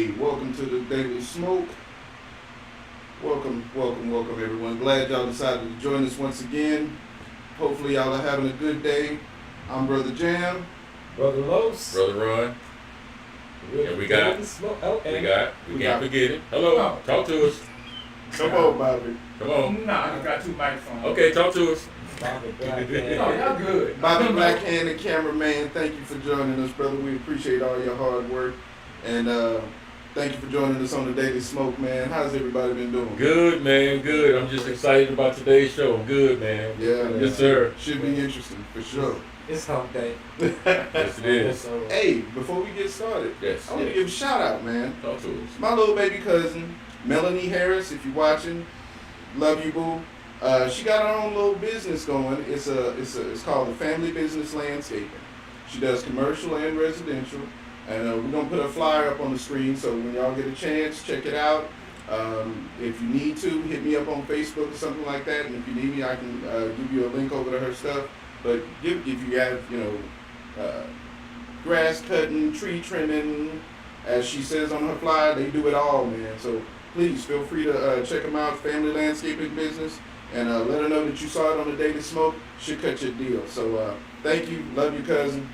Hey, welcome to the Daily Smoke. Welcome, everyone. Glad y'all decided to join us once again. Hopefully, y'all are having a good day. I'm Brother Jam. Brother Los. Brother Ron. And we can't forget it. Hello, talk to us. Come on, Bobby. Come on. Nah, you got two microphones. Okay, talk to us. No, y'all good. Bobby Blackhand, the cameraman, thank you for joining us, brother. We appreciate all your hard work. And thank you for joining us on the Daily Smoke, man. How's everybody been doing? Good, man, good. I'm just excited about today's show. Good, man. Yeah. Yes, sir. Should be interesting, for sure. It's hump day. Yes, it is. Hey, before we get started, Yes. I want to give a shout out, man. Talk to us. My little baby cousin, Melanie Harris, if you're watching, love you, boo. She got her own little business going. It's called the Family Business Landscaping. She does commercial and residential. And we're going to put a flyer up on the screen, so when y'all get a chance, check it out. If you need to, hit me up on Facebook or something like that. And if you need me, I can give you a link over to her stuff. But if you have, grass cutting, tree trimming, as she says on her flyer, they do it all, man. So please feel free to check them out, Family Landscaping Business, and let her know that you saw it on the Daily Smoke. She'll cut you a deal. So thank you. Love you, cousin.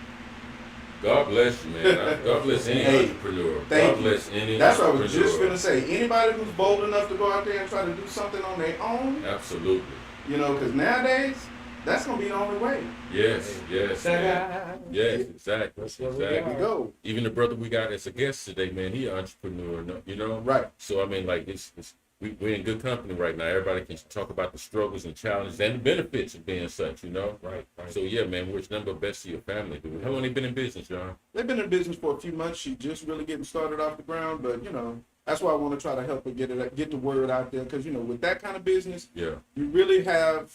God bless you, man. God bless any entrepreneur. Thank God bless any That's what I entrepreneur. was just going to say. Anybody who's bold enough to go out there and try to do something on their own, Absolutely. because nowadays, that's going to be the only way. Yes, man. Yes, exactly. There we go. Even the brother we got as a guest today, man, he an entrepreneur, Right. So, I mean, like, we're in good company right now. Everybody can talk about the struggles and challenges and the benefits of being such, Right. So, yeah, man, wish number best to your family, dude. How long they been in business, John? They've been in business for a few months. She's just really getting started off the ground, but, that's why I want to try to help her get the word out there, because, with that kind of business, Yeah. you really have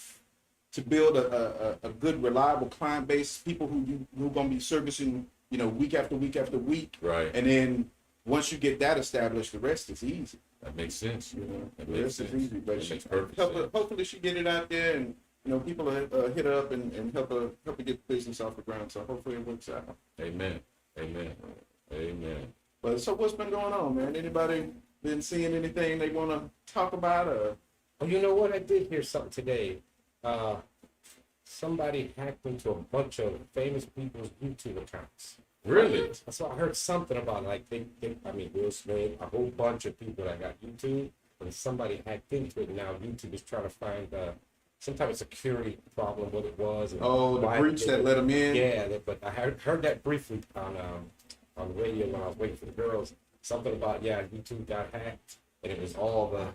to build a good, reliable client base, people who are going to be servicing, week after week after week. Right. And then once you get that established, the rest is easy. That makes sense. That The makes rest sense. is easy. But That she, makes perfect sense. hopefully she get it out there, and people hit her up and help her get the business off the ground. So hopefully it works out. Amen. But so what's been going on, man? Anybody been seeing anything they want to talk about? Or Oh, you know what? I did hear something today. Somebody hacked into a bunch of famous people's YouTube accounts. Really? So I heard something about like Will Smith, a whole bunch of people that got YouTube, and somebody hacked into it. Now YouTube is trying to find some type of security problem, what it was. And the breach that let them in. Yeah, but I heard that briefly on the radio when I was waiting for the girls. Something about YouTube got hacked, and it was all the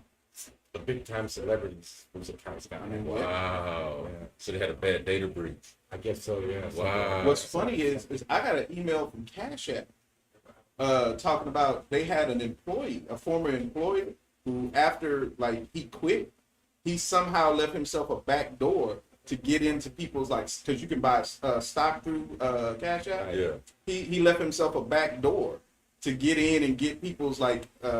big time celebrities whose accounts got hacked. Wow. Yeah. So they had a bad data breach. I guess so, yeah. Wow. What's funny is I got an email from Cash App talking about they had an employee, a former employee, who after he quit, he somehow left himself a back door to get into people's because you can buy stock through Cash App. Yeah. He left himself a back door to get in and get people's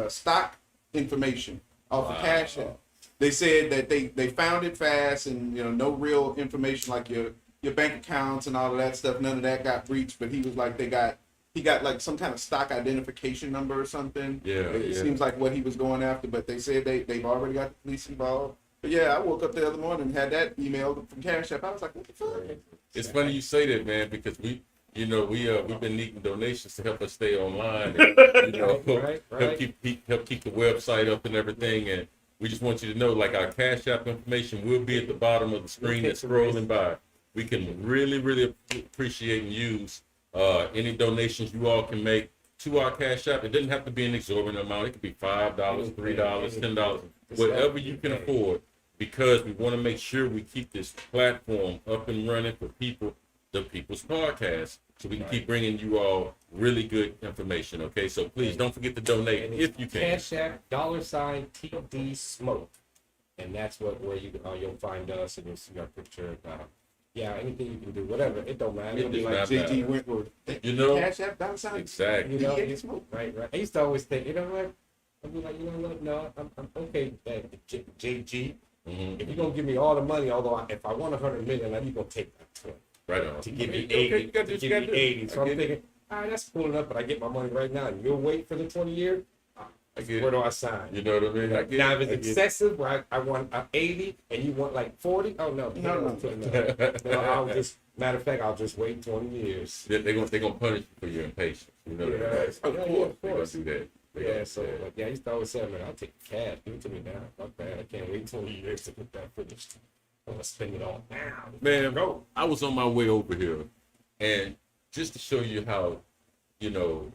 stock information off of Cash App. They said that they found it fast, and no real information like your bank accounts and all of that stuff. None of that got breached, but he was like he got some kind of stock identification number or something. Yeah. It seems like what he was going after, but they said they've already got the police involved. But yeah, I woke up the other morning and had that email from Cash App. I was like, what the fuck? It's funny you say that, man, because we've been needing donations to help us stay online and Right. help keep the website up and everything. And we just want you to know, our Cash App information will be at the bottom of the screen that's scrolling by. We can really, really appreciate and use any donations you all can make to our Cash App. It doesn't have to be an exorbitant amount. It could be $5, $3, $10, whatever you can afford, because we want to make sure we keep this platform up and running for the people's podcast, so we can keep bringing you all really good information. Okay, so please don't forget to donate if you can. Cash App $TD Smoke, and that's where you'll find us, and you'll see our picture. Anything you can do, whatever, it don't matter. It does not JT matter. Wentworth. Cash App $. Exactly. TD Smoke. Right. I used to always think, I'd be like, no, I'm okay with that. JG. Mm-hmm. If you're gonna give me all the money, although if I want 100 million, you're gonna take that 20. Right on. To give me Okay, 80. you gotta do what you gotta do. 80. So I'm thinking, all right, that's cool enough, but I get my money right now, and you'll wait for the 20 year. I get Where it. do I sign? You know what I mean? I get Now, it. if I it's get it. excessive, where I want 80 and you want like 40, oh no, no, I'll just, matter of fact, I'll just wait 20 years. They're gonna punish you for your impatience. You know that. Yeah, Right? of course, They're gonna do that. They're Yeah, gonna so do that. like, I used to always say, man, I'll take cash, give it to me now. Not bad. I can't wait 20 years to get that finished. I want to spend it all now. Man, Go. I was on my way over here, and just to show you how, you know,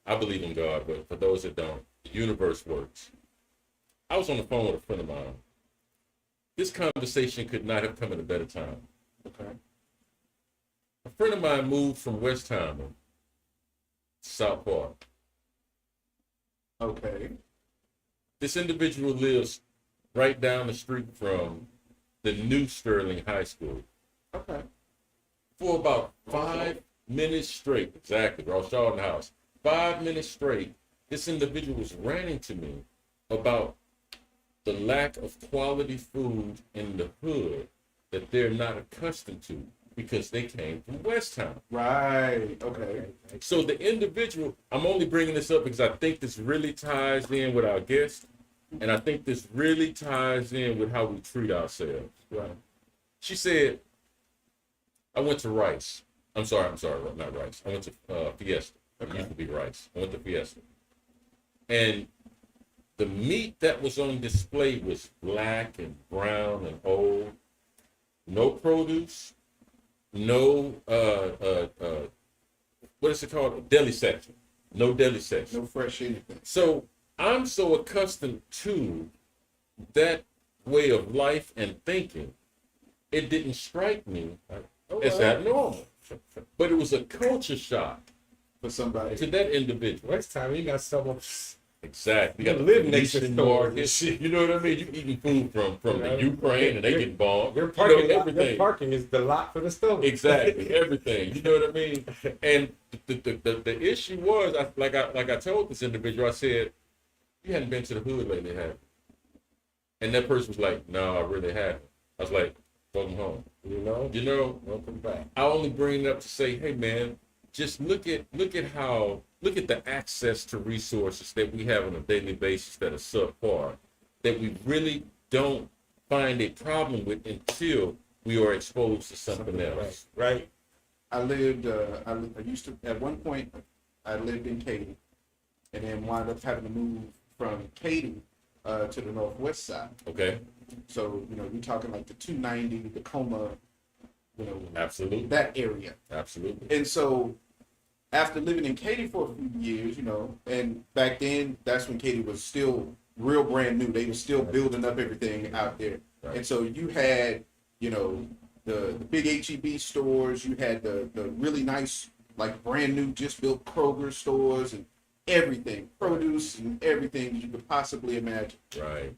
I believe in God, but for those that don't, the universe works. I was on the phone with a friend of mine. This conversation could not have come at a better time. Okay. A friend of mine moved from West Hammond to South Park. Okay. This individual lives right down the street from the new Sterling High School. Okay. For about 5 minutes straight, exactly, Ross Charlton House. 5 minutes straight, this individual was ranting to me about the lack of quality food in the hood that they're not accustomed to because they came from West Town. Right. Okay. So the individual, I'm only bringing this up because I think this really ties in with our guest, and I think this really ties in with how we treat ourselves. Right. She said, I went to Rice. I'm sorry, not Rice. I went to Fiesta. It used to be Rice. I went to Fiesta. And the meat that was on display was black and brown and old. No produce. No, what is it called? A deli section. No deli section. No fresh anything. So I'm so accustomed to that way of life and thinking, it didn't strike me as abnormal. But it was a culture shock For somebody. to that individual. Next time you got someone. Exactly. You live next to Venetian stores market. and shit. You know what I mean? You eating food from Yeah. the Ukraine and they getting bombed. Your You parking, know, everything. your parking is the lot for the store. Exactly, everything. You know what I mean? And the issue was, like I told this individual, I said, you hadn't been to the hood lately, have you? And that person was like, no, I really haven't. I was like, welcome home. You know, welcome back. I only bring it up to say, hey man, just look at the access to resources that we have on a daily basis that are subpar, that we really don't find a problem with until we are exposed to something else. Right. I lived. I used to at one point. I lived in Katy, and then wound up having to move from Katy to the northwest side. Okay? So you're talking like the 290, Tacoma, Absolutely. that area. Absolutely. And so, after living in Katy for a few years, and back then, that's when Katy was still real brand new. They were still building up everything out there. Right. And so you had, the big HEB stores. You had the really nice, like brand new, just built Kroger stores and everything, produce and everything you could possibly imagine. Right.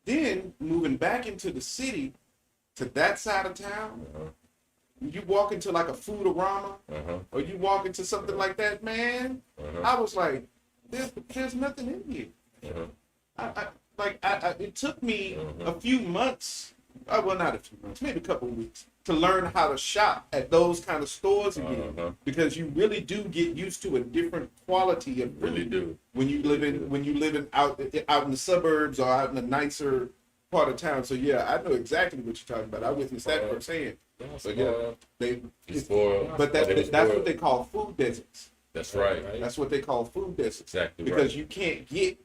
Then moving back into the city, to that side of town, you walk into like a Foodorama, or you walk into something like that, man. I was like, there's nothing in here. It took me a few months, well, not a few months, maybe a couple of weeks, to learn how to shop at those kind of stores again, because you really do get used to a different quality of food. Really do. When you live in out in the suburbs or out in a nicer part of town. So yeah, I know exactly what you're talking about. I witnessed that firsthand. So yeah, but that's what they call food deserts. That's right. That's what they call food deserts. Exactly Because right. you can't get,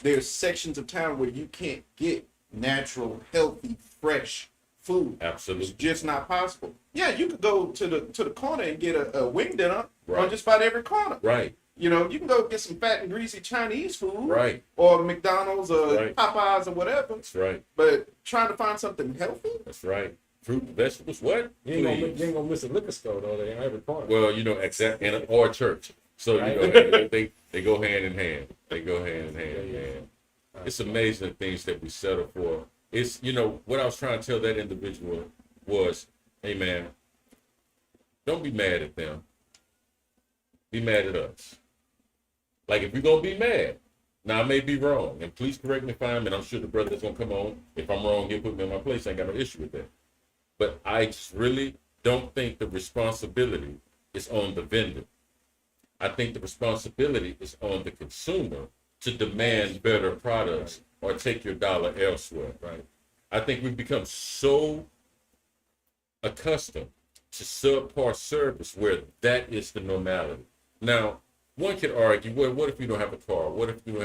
there's sections of town where you can't get natural, healthy, fresh food. Absolutely. It's just not possible. Yeah, you could go to the corner and get a wing dinner on Right. just about every corner. Right. You can go get some fat and greasy Chinese food. Right. Or McDonald's or Right. Popeyes or whatever. That's right. But trying to find something healthy? That's right. Fruit and vegetables, what? You ain't Please. gonna miss a liquor store though. They in every corner. Well, exact and or a church. So Right. they go hand in hand. They go hand in hand, man. It's amazing the things that we settle for. It's what I was trying to tell that individual was, hey man, don't be mad at them. Be mad at us. Like if you're gonna be mad, now I may be wrong, and please correct me if I'm, and I'm sure the brother's gonna come on. If I'm wrong, he'll put me in my place. I ain't got no issue with that. But I just really don't think the responsibility is on the vendor. I think the responsibility is on the consumer to demand better products or take your dollar elsewhere. Right. I think we've become so accustomed to subpar service where that is the normality. Now, one could argue, well, what if you don't have a car? What if you don't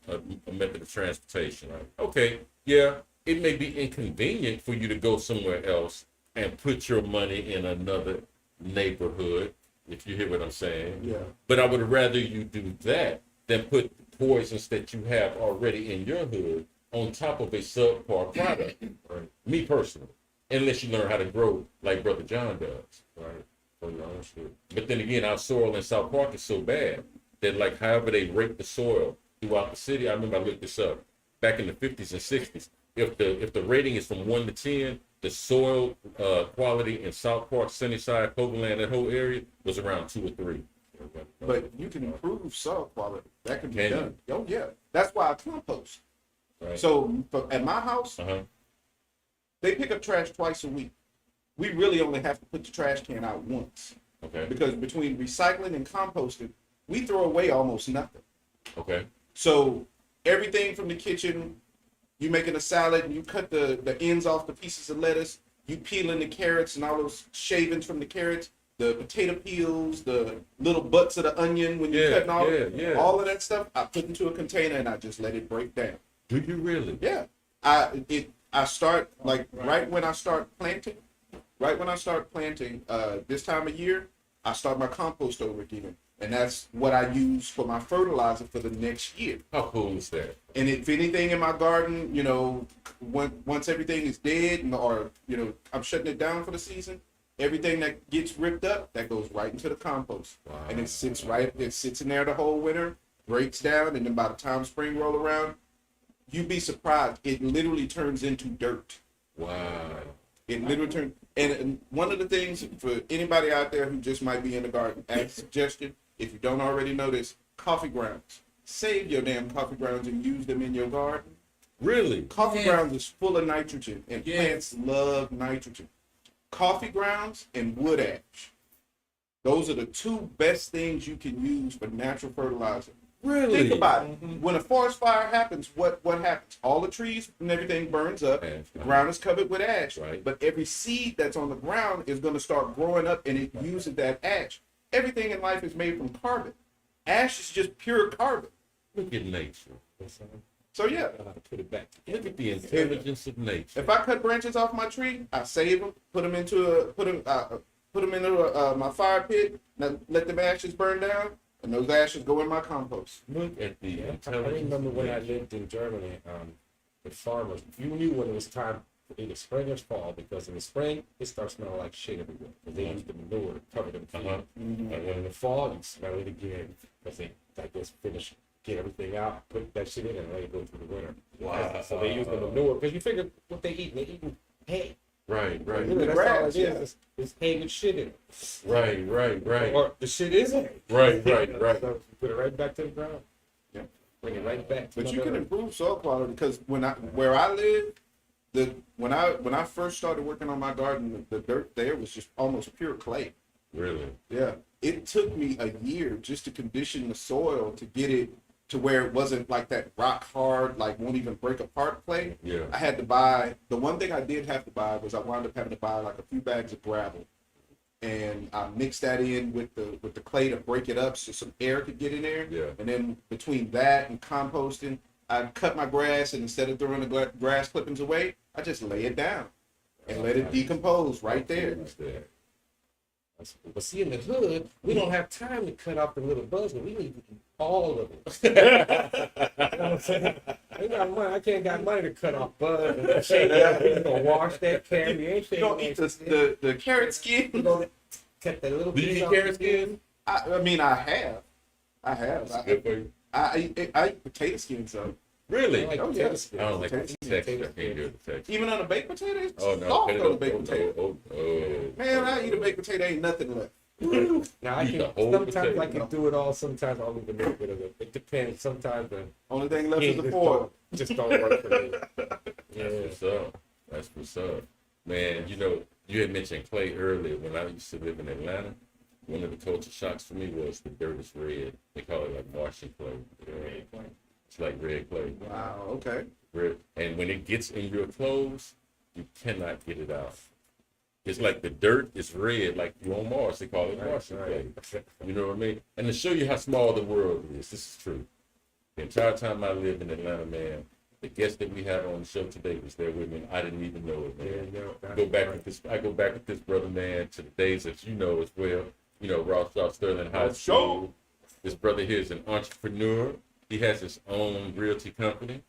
have a method of transportation? Right? Okay, yeah, it may be inconvenient for you to go somewhere else and put your money in another neighborhood, if you hear what I'm saying. Yeah. But I would rather you do that than put the poisons that you have already in your hood on top of a subpar product. Right? Me personally, unless you learn how to grow like Brother John does. Right. For your own shit. But then again, our soil in South Park is so bad that, like, however they rate the soil throughout the city, I remember I looked this up back in the 50s and 60s. If the rating is from 1 to 10, the soil quality in South Park, Sunnyside, Hoagland, that whole area was around 2 or 3. But you can improve soil quality. That can be Can you? done. Oh yeah, that's why I compost. Right. So at my house, they pick up trash twice a week. We really only have to put the trash can out once. Okay. Because between recycling and composting, we throw away almost nothing. Okay. So everything from the kitchen, you making a salad and you cut the ends off the pieces of lettuce, you peeling the carrots and all those shavings from the carrots, the potato peels, the little butts of the onion when you're cutting off, all of that stuff, I put into a container and I just let it break down. Do you really? Yeah. I start like right when I start planting, this time of year, I start my compost over again. And that's what I use for my fertilizer for the next year. How cool is that? And if anything in my garden, you know, once everything is dead or, you know, I'm shutting it down for the season, everything that gets ripped up, that goes right into the compost. Wow. And it sits in there the whole winter, breaks down, and then by the time spring roll around, you'd be surprised. It literally turns into dirt. Wow. It literally turns. And one of the things for anybody out there who just might be in the garden, as a suggestion, if you don't already know this, coffee grounds. Save your damn coffee grounds and use them in your garden. Really? Coffee grounds is full of nitrogen, and plants love nitrogen. Coffee grounds and wood ash. Those are the two best things you can use for natural fertilizer. Really? Think about it. When a forest fire happens, what happens? All the trees and everything burns up. Ash, The ground is covered with ash. Right. But every seed that's on the ground is going to start growing up, and it uses that ash. Everything in life is made from carbon. Ash is just pure carbon. Look at nature. So yeah, I gotta put it back. Look at the intelligence of nature. if I cut branches off my tree, I save them, put them into my fire pit, and let the ashes burn down, and those ashes go in my compost. Look at the Yeah, I intelligence. remember of when I nature. lived in Germany, with farmers, you knew when it was time for either spring or fall, because in the spring, it starts smelling like shit everywhere. Because they use the manure to cover them feet. And then in the fall, you smell it again, because they, I guess, get everything out, put that shit in, and let it go through the winter. Wow. So they use the manure, because you figure what they eat, they're eating hay. Right, right, Really, that's grass, all it yeah. is. It's hay with shit in it. right. Or the shit isn't. Right. So you put it right back to the ground. Yeah. Bring it right back. But you can improve soil quality because where I live, when I first started working on my garden, the dirt there was just almost pure clay. Really? Yeah, it took me a year just to condition the soil to get it to where it wasn't like that rock hard, like won't even break apart clay. Yeah. I had to buy, the one thing I did have to buy was I wound up having to buy like a few bags of gravel. And I mixed that in with the clay to break it up so some air could get in there. Yeah. And then between that and composting, I cut my grass, and instead of throwing the grass clippings away, I just lay it down and let it decompose right there. But see, in the hood, we don't have time to cut off the little buds, but we need to eat all of it. You know what I'm saying? I ain't got money. I can't got money to cut off buds and shake it up. We gonna wash that carrot. You ain't You don't eat the carrot skin. You gonna cut that little Do you piece eat off carrot the skin? skin? I mean, I have. That's good for you. I eat potato skin, so Really? I like Oh, potato yeah. skin. I don't like the Potato texture. I skin. can't do the texture. even on a baked potato, it's Oh no! soft Cut it on a up. baked potato. Oh. Man, I eat a baked potato, ain't nothing left. Now I Eat the can whole sometimes potato. I can do it all. Sometimes I'll leave a little bit of it. It depends. Sometimes the Only thing left is the just foil. don't work for me. Yeah. That's what's up. That's what's up. Man, you know, you had mentioned clay earlier. When I used to live in Atlanta, one of the culture shocks for me was the dirt is red. They call it like Martian clay. It's like red clay. Wow. Okay. Red. And when it gets in your clothes, you cannot get it out. It's like the dirt is red, like you on Mars. They call it Martian clay. You know what I mean? And to show you how small the world is, this is true. The entire time I lived in Atlanta, man, the guest that we had on the show today was there with me, and I didn't even know it, man. I go back with this brother, man, to the days that you know as well. You know, Rothschild Sterling High School. This brother here is an entrepreneur. He has his own realty company.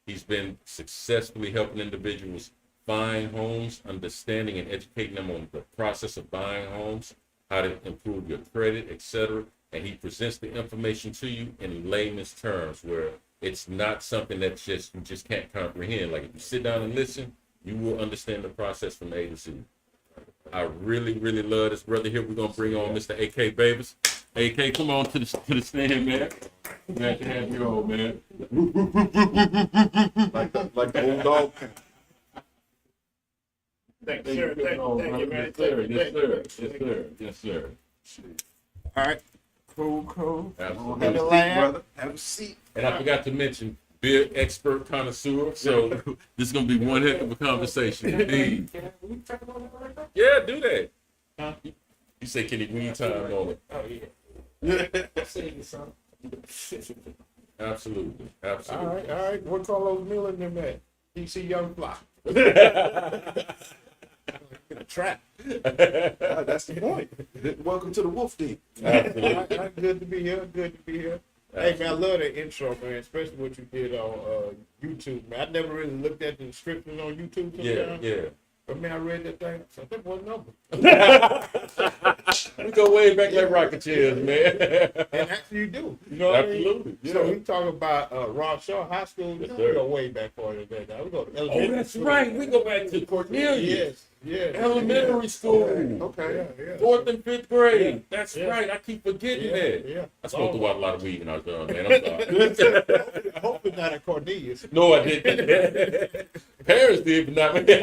He's been successfully helping individuals find homes, understanding and educating them on the process of buying homes, how to improve your credit, etc. And he presents the information to you in layman's terms, where it's not something that you just can't comprehend. Like if you sit down and listen, you will understand the process from A to Z. I really, really love this brother here. We're gonna bring on Mr. AK Babies. AK, come on to the stand, man. Glad to have you on, man. Like the old dog. Thank you, sir. Thank you, man. Yes, sir. All right. Cool. Absolutely. Have a seat, brother. Have a seat. And I forgot to mention, beer expert connoisseur. So this is gonna be one heck of a conversation indeed. Yeah, do that. Huh? You say, can he weed time on it? Oh yeah. Absolutely. All right. What Carlos Miller and them at? DC Young Fly. Trap. That's the point. Welcome to the Wolf Den. Absolutely. Good to be here. Hey man, I love that intro, man, especially what you did on YouTube, man. I never really looked at the description on YouTube sometimes. Yeah. But man, I read that thing. So I think one number. We go way back like rocket chairs, man. And actually you do. You know what I mean? Absolutely. Yeah. So we talk about Ross Shaw High School. Yes, We sir. go way back farther than that. We go to Oh, elementary that's school. right. We go back to Cornelia. Yes. Elementary school. Okay. Yeah. 4th and 5th grade. Yeah. That's Yeah. right. I keep forgetting that. Yeah. I smoked a lot of weed when I was young, man. I'm sorry. I hope it's not at Cornelius. No, I didn't. Parents did, but not me.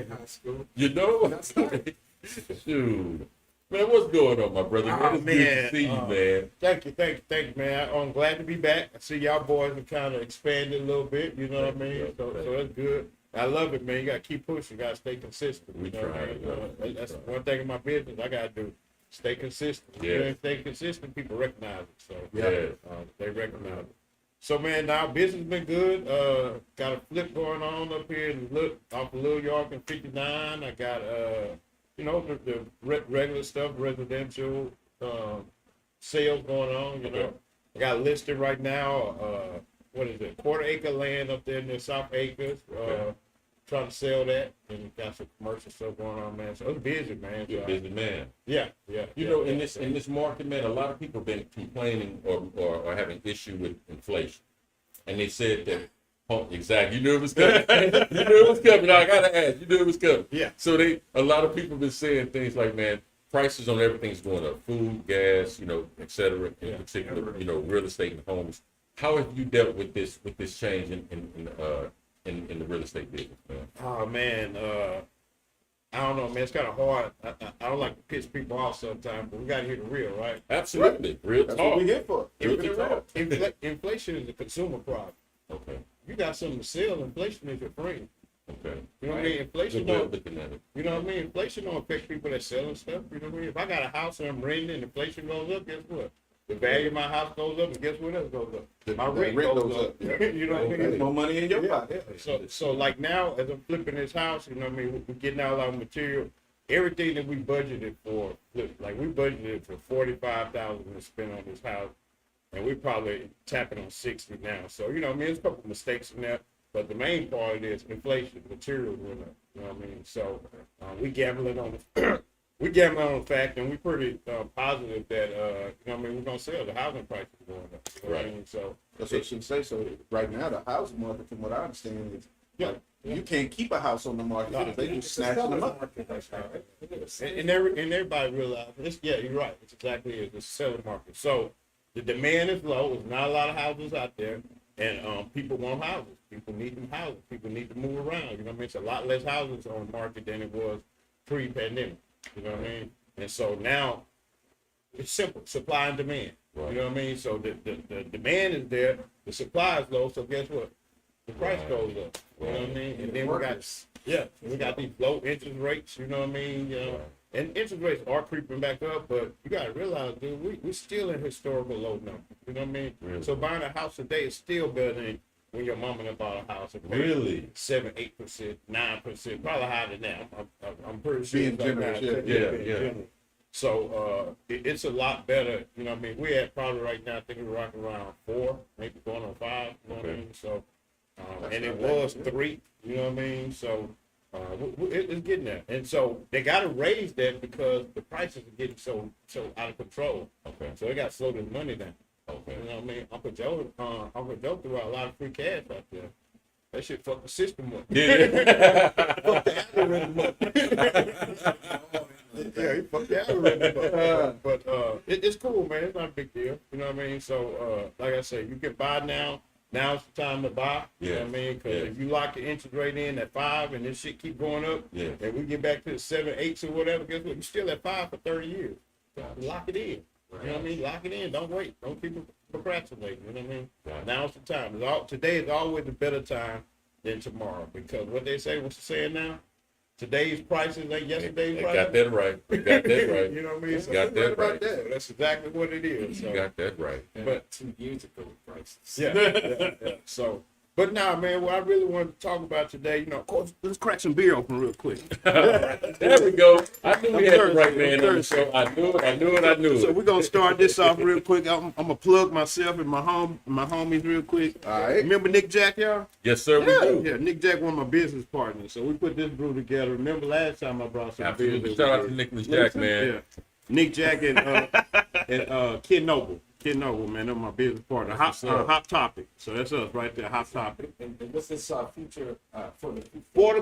High school. You know? Shoot. Man, what's going on, my brother? Man, it's good to see you, man. Thank you, man. I'm glad to be back. I see y'all boys have kind of expanded a little bit, you know what I mean? So that's good. I love it, man. You got to keep pushing. You got to stay consistent. We You know what I try, mean? That's one thing in my business I got to do. Stay consistent. Yeah. You know, stay consistent, people recognize it. So Yeah. they recognize it. So, man, now business been good. Got a flip going on up here and look off of Little York and 59. I got, the regular stuff, residential sales going on, you know. I got listed right now, what is it, 1/4 acre land up there near South Acres. Trying to sell that, and got some commercial stuff going on, man. So it's busy, man. You're a busy man. Yeah. You know, in this market, man, a lot of people have been complaining or having issue with inflation. And they said that, exactly, you knew it was coming. You knew it was coming. I gotta ask, you knew it was coming. Yeah. So a lot of people have been saying things like, man, prices on everything's going up, food, gas, you know, et cetera, in particular, you know, real estate and homes. How have you dealt with this change in the real estate business, man? Oh man, I don't know, man. It's kind of hard. I don't like to piss people off sometimes, but we got to hear the real, right? Absolutely. Real That's talk. what we here for. Real talk. Inflation is a consumer problem. Okay. You got something to sell. Inflation is your friend. Okay. You know what I mean? Inflation Good way of don't. looking at it. You know what I mean? Inflation don't affect people that selling stuff. You know what I mean? If I got a house and I'm renting and inflation goes up, guess what? The value of my house goes up, and guess what else goes up? My rent goes up. You know what I mean? There's more money in your Yeah. pocket. So like now, as I'm flipping this house, you know what I mean? We're getting out our material. Everything that we budgeted for, like we budgeted for $45,000 to spend on this house, and we probably tapping on 60 now. So you know, what I mean, there's a couple mistakes in there, but the main part of it is inflation, material went up. You know what I mean? So we gambling on the fact, and we're pretty positive that you know what I mean, we're gonna sell. The housing prices are going up. You know what I mean? So That's what she say. So right now, the housing market, from what I understand, is you can't keep a house on the market because they just snatching them up. And everybody realizes, you're right. It's exactly it. It's a selling market. So the demand is low. There's not a lot of houses out there, and people want houses. People need them houses. People need to move around. You know what I mean? It's a lot less houses on the market than it was pre-pandemic. You know what I mean? And so now it's simple, supply and demand. Right. You know what I mean? So the demand is there, the supply is low, so guess what? The price Right. goes up. You know what I mean? And then we got these low interest rates, you know what I mean? You know, Right. and interest rates are creeping back up, but you gotta realize, dude, we still in historical low numbers. You know what I mean? Really? So buying a house today is still better than when your mama done bought a house and paid Really? 7%, 8%, probably higher than that. I'm pretty sure. Being it's like generous, that. yeah. Being Yeah. generous. So it's a lot better. You know what I mean? We're at probably right now, I think we're rocking around 4, maybe going on 5. You know what I Okay. mean? So, That's and it not bad, was yeah. 3. You know what I mean? So it's getting there. And so they got to raise that because the prices are getting so out of control. Okay. So they got to slow the money down. Okay. You know what I mean? Uncle Joe threw out a lot of free cash out there. That shit fucked the system up. Yeah. Fucked the algorithm up. Yeah, he fucked the algorithm up. But it's cool, man. It's not a big deal. You know what I mean? So, like I said, you can buy now. Now's the time to buy. You know what I mean? Because Yeah. if you lock the interest rate in at 5 and this shit keep going up, Yeah. and we get back to the 7, 8 or whatever, guess what? You're still at 5 for 30 years. Lock it in. You know what I mean? Lock it in. Don't wait. Don't keep procrastinating. You know what I mean? Right. Now's the time. Today is always a better time than tomorrow because what they say, what's the saying now? Today's prices ain't yesterday's They prices. got that right. They got that right. You know what I mean? So Got that right. so that's exactly what it is. You So, got that right. but 2 years ago, prices. yeah. So, but now, man, what I really wanted to talk about today, you know, of course, let's crack some beer open real quick. There we go. I knew we had the right thirsty. man I'm on the show. I knew it. So we're gonna start this off real quick. I'm gonna plug myself and my homies real quick. All right. Remember Nick Jack, y'all? Yes, sir, we do. Yeah, Nick Jack, one of my business partners. So we put this brew together. Remember last time I brought some beers? Absolutely. that Shout we out to did? Nicholas Jack, man. Yeah, Nick Jack and Kid Noble. Kid Noble, man, they're my business partner. Hot Topic. So that's us right there. Hot Topic. And what's this future for the For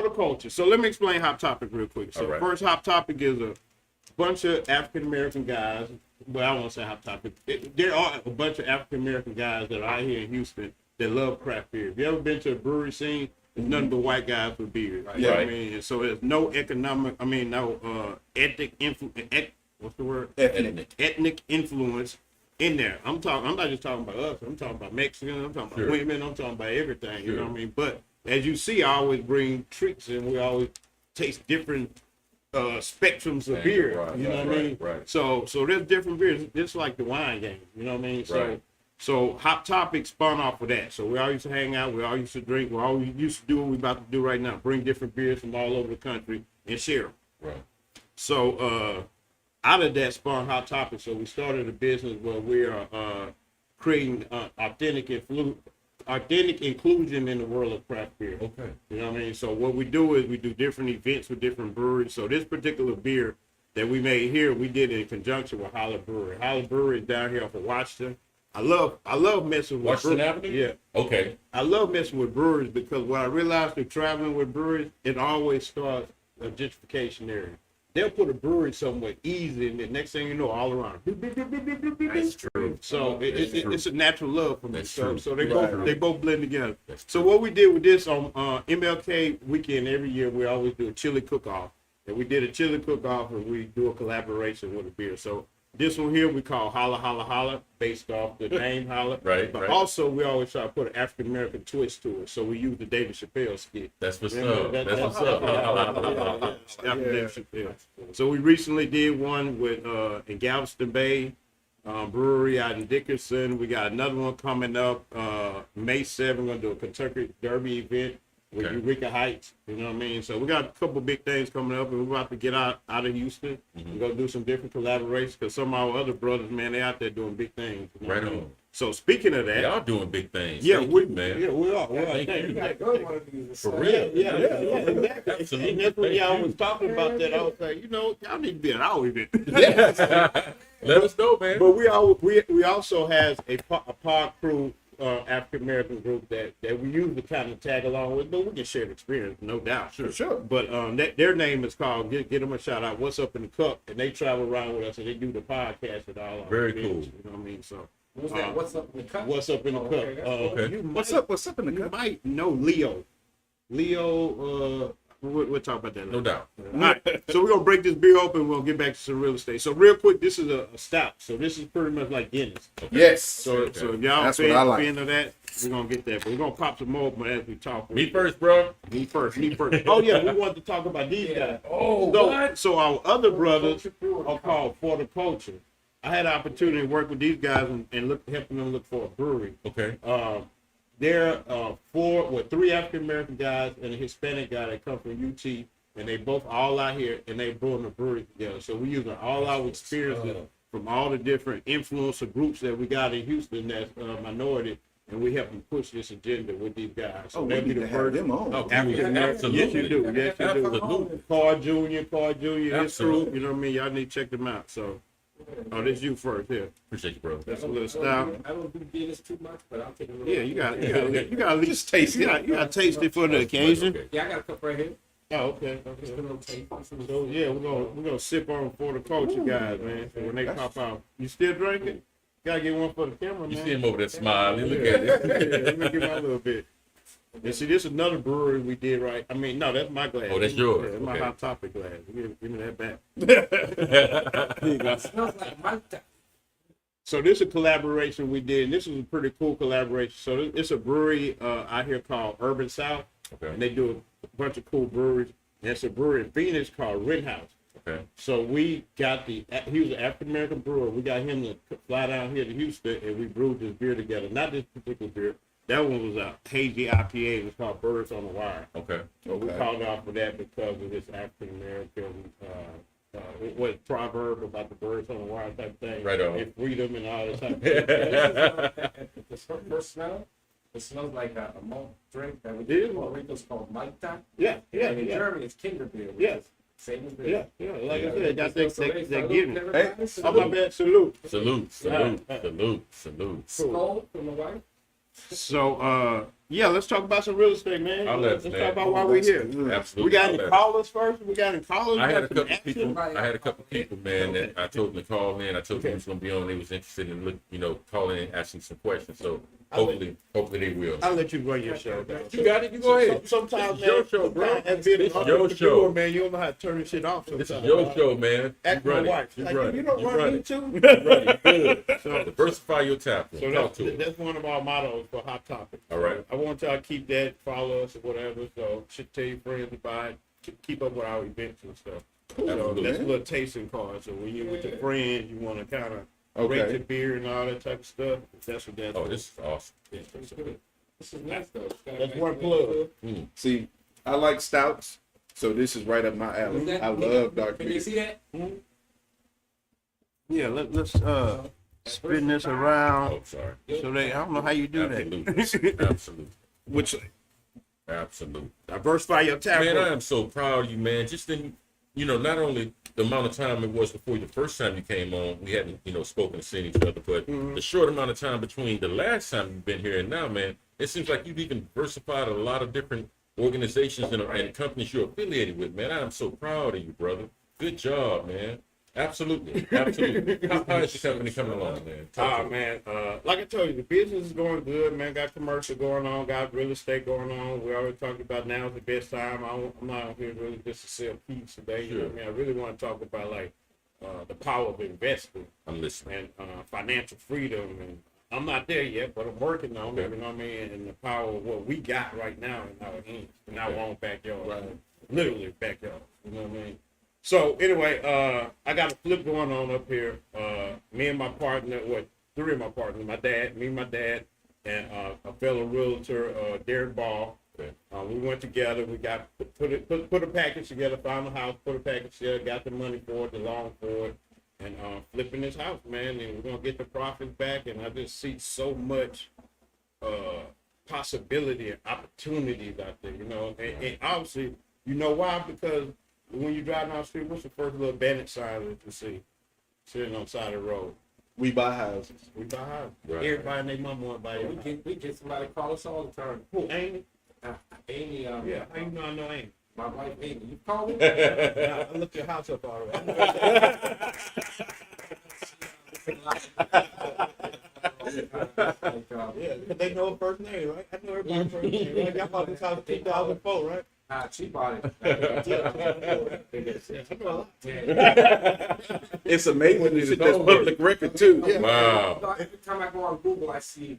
the culture. So let me explain Hot Topic real quick. So All right. first Hot Topic is a bunch of African American guys. Well, I won't say Hot Topic. There are a bunch of African American guys that are out here in Houston that love craft beer. If you ever been to a brewery scene, there's nothing but white guys with beer. You know what I Right. mean? And so there's no ethnic influence. What's the word? Ethnic influence in there. I'm not just talking about us. I'm talking about Mexicans. I'm talking about Sure. women. I'm talking about everything. You Sure. know what I mean? But as you see, I always bring treats, and we always taste different spectrums of Right, beer. right, You know what I right, mean? right. So there's different beers. It's like the wine game. You know what I mean? Right. So Hot Topic spun off of that. So we all used to hang out. We all used to drink. We all used to do what we about to do right now. Bring different beers from all over the country and share them. Right. So out of that spun Hot Topic. So we started a business where we are creating authentic inclusion in the world of craft beer. Okay. You know what I mean? So what we do is we do different events with different breweries. So this particular beer that we made here, we did in conjunction with Holler Brewery. Holler Brewery is down here off of Washington. I love messing with Washington Avenue? Yeah. Okay. I love messing with breweries because what I realized through traveling with breweries, it always starts a gentrification area. They'll put a brewery somewhere easy, and the next thing you know, all around. That's true. So it's a natural love for me. That's So true. so they Right. both blend together. That's So what we did with this on MLK weekend every year, we always do a chili cook-off, and we did a chili cook-off, and we do a collaboration with a beer. So this one here we call Holla Holla Holla, based off the name Holla. Right, But right. also we always try to put an African American twist to it. So we use the David Chappelle skit. That's what's Remember up. that- That's what's up. Yeah, David Chappelle. So we recently did one with in Galveston Bay Brewery out in Dickerson. We got another one coming up May 7th. We're gonna do a Kentucky Derby event with Okay. Eureka Heights. You know what I mean? So we got a couple big things coming up, and we're about to get out of Houston. We're gonna do some different collaborations because some of our other brothers, man, they out there doing big things. You know Right what I mean? on. So speaking of that, Y'all doing big things. yeah, Thank we you, man. Yeah, we are. Thank you. For Yeah, real. yeah, exactly. Absolutely. And that's when Thank y'all you. was talking about that. I was like, you know, y'all need to be at our event. Let us know, man. But we also has a pod crew African American group that we usually kind of tag along with, but we can share the experience, no doubt. Sure. But their name is called get them a shout out. What's Up in the Cup, and they travel around with us and they do the podcast at all. Our Very events, cool. You know what I mean? So What's that? What's up in the cup? What's Up in the Oh, Cup? okay, that's Okay. You What's might- up? What's up in the You cup? might know Leo. We'll talk about that later. No doubt. All right, so we're gonna break this beer open. We'll get back to some real estate. So real quick, this is a stout. So this is pretty much like Guinness. Yes. So if y'all That's what I like. fan of that, we're gonna get that. But we're gonna pop some more as we talk. Me first, bro. Me first. Oh yeah, we wanted to talk about these guys. Oh, So our other brothers are called For the Culture. I had the opportunity to work with these guys and helping them look for a brewery. Okay. There are three African American guys and a Hispanic guy that come from UT, and they both all out here and they brewing a brewery together. So we're using all our experiences from all the different influencer groups that we got in Houston that's minority, and we help them push this agenda with these guys. So We they'll be need the to have first them on. Oh, African American. absolutely. Yes, you do. Yes, you do. Absolutely. Carl Jr., this Absolutely. group, you know what I mean? Y'all need to check them out. So, this you first here. Appreciate you, bro. That's a little style. I don't do Guinness too much, but I'll take a little. Yeah, you got at least Just taste it. You got to taste it for the occasion. Okay. Yeah, I got a cup right here. Oh, okay. Just a little taste. So yeah, we're gonna sip on For the Culture guys, man. So when they pop out, you still drinking? Gotta get one for the camera, man. You see him over there smiling. Look at it. Yeah, let me give my little bit. And see, this is another brewery we did right. I mean, no, that's my glass. Oh, that's yours. Yeah, that's my Okay. Hot Topic glass. Give me that back. Here you go. Smells like Malta. So this is a collaboration we did, and this is a pretty cool collaboration. So it's a brewery out here called Urban South, and Okay. they do a bunch of cool breweries. And it's a brewery in Phoenix called Red House. Okay. So we got he was an African American brewer. We got him to fly down here to Houston, and we brewed this beer together. Not this particular beer. That one was a hazy IPA. It was called Birds on the Wire. Okay. So we called off of that because of this African American what proverb about the birds on the wire type thing. Right on. And freedom and all that type of stuff. The first smell, it smells like a malt drink that we Yeah. do in Puerto Rico. It's called Malta. Yeah, And in Germany, it's Kinderbier. Which is same as beer. yeah. Like I said, that's they give it. Hey, Oh my bad, salute. Salute. Skull from the wife. So let's talk about some real estate, man. Let's talk about why we're here. Absolutely. We got any callers first? We got any callers? I had a Some couple action? people. I had a couple people, man, that I told them to call in. I told them he was going to be on. They was interested in calling in, asking some questions. So hopefully they will. I'll let you run your show. You got it. You go ahead. Sometimes, It's your show, bro. As being It's an your entrepreneur, show. man, you don't know how to turn this shit off. This Sometimes. is your show, man. Ask You my run it. wife. You Like, run you it. don't You run run me it. too. You run it. Good. So, Diversify your tap. so Talk to it. that's one of our mottos for Hot Topic. All right. I want y'all to keep that, follow us or whatever. So should tell your friends about it. Keep up with our events and stuff. So Absolutely. that's a little tasting card. So when you're with your friends, you want to kind of rate Okay. the beer and all that type of stuff. That's what that's. Oh, for. this is awesome. This is nice though. That's one plug. See, I like stouts, so this is right up my alley. I love dark Can you beer. see that? Yeah, let's spin this around. Oh, sorry. So I don't know how you do Absolutely. that. Absolutely. Which Absolutely. diversify your tap Man, room. I am so proud of you, man. Just in, not only the amount of time it was before the first time you came on, we hadn't, spoken and seen each other, but the short amount of time between the last time you've been here and now, man, it seems like you've even diversified a lot of different organizations and companies you're affiliated with, man. I am so proud of you, brother. Good job, man. Absolutely. Absolutely. How is your company coming along, man? Man, like I told you, the business is going good, man. Got commercial going on, got real estate going on. We already talked about now is the best time. I'm not out here really just to sell peace today. You know what I mean? I really want to talk about the power of investing I'm listening. and financial freedom. And I'm not there yet, but I'm working on it. You know what I mean? And the power of what we got right now in our hands, in our own backyard, literally backyard. You know what I mean? So anyway, I got a flip going on up here. Me and my partner, three of my partners, my dad, and a fellow realtor, Derek Ball. Okay. We went together. We got put a package together, found a house, put a package together, got the money for it, the loan for it, and flipping this house, man. And we're gonna get the profits back. And I just see so much possibility and opportunities out there, and obviously, you know why? Because when you drive down the street, what's the first little bandit sign that you see sitting on the side of the road? We buy houses. We buy houses. Right. Everybody and their mama want to buy your house. We get somebody call us all the time. Who, Amy? Amy, Yeah, how you know I know Amy? my wife Amy. You call me? I looked your house up already. Yeah, because they know her first name, right? I know everybody's first name, right? Y'all bought this house in 2004, right? She bought it. It's amazing Wouldn't the need shit a that's dog public record too. Yeah. Wow. No, every time I go on Google, I see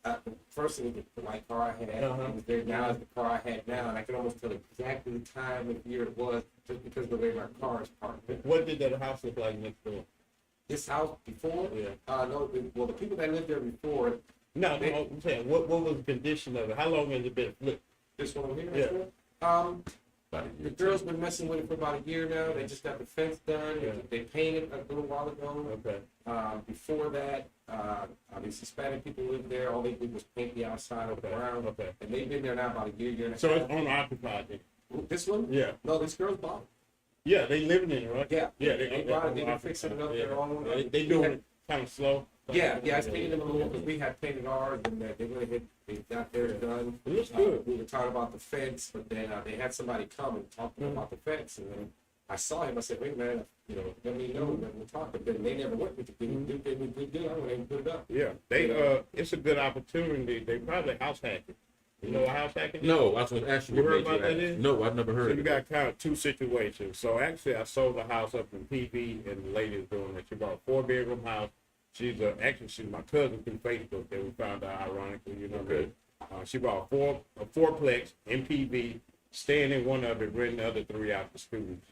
the first thing the white car I had. It was there now is the car I had now, and I can almost tell exactly the time of year it was just because of the way my car is parked. What did that house look like next door? This house before, Yeah. no, well, the people that lived there before, No, I'm saying, what was the condition of it? How long has it been flipped? this one over here. Yeah. This one, About a the year. girl's been messing with it for about a year now. They just got the fence done. Yeah. They painted a little while ago. Okay. Before that, these Hispanic people lived there. All they did was paint the outside of the ground. Okay. And they've been there now about a year, year and a So half. it's owner occupied then? This one? Yeah. No, this girl's bought it. Yeah, they living in it, right? Yeah. Yeah, They bought it. They've been fixing it up their own. They doing it kind of slow. Yeah, I painted them a little because we had painted ours, and they went ahead, they got theirs done. It looks good. We were talking about the fence, but then they had somebody come and talk to them about the fence, and then I saw him. I said, "Wait, man, let me know, and then we'll talk." But then they never went with the thing. They did good deal. I went ahead and put it up. Yeah, it's a good opportunity. They probably house hacking. You know what house hacking is? No, I was going to ask you. You what heard made about that ask. is? No, I've never heard So of you it. got kind of two situations. So actually, I sold a house up in PV, and the lady is doing it. She bought a 4-bedroom house. She's my cousin through Facebook that we found out, ironically, you know. Okay. She bought a fourplex in PV, staying in one of it, renting the other 3 out to students.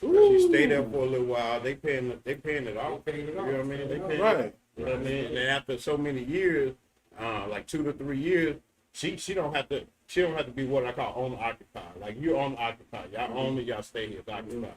She stayed there for a little while. They paying it off. They paying it You off. know what I mean? They paying Right. it off. You know what I mean? And after so many years, like 2 to 3 years, she don't have to be what I call owner occupied. Like you're owner occupied. Y'all own it, y'all stay here, it's occupied.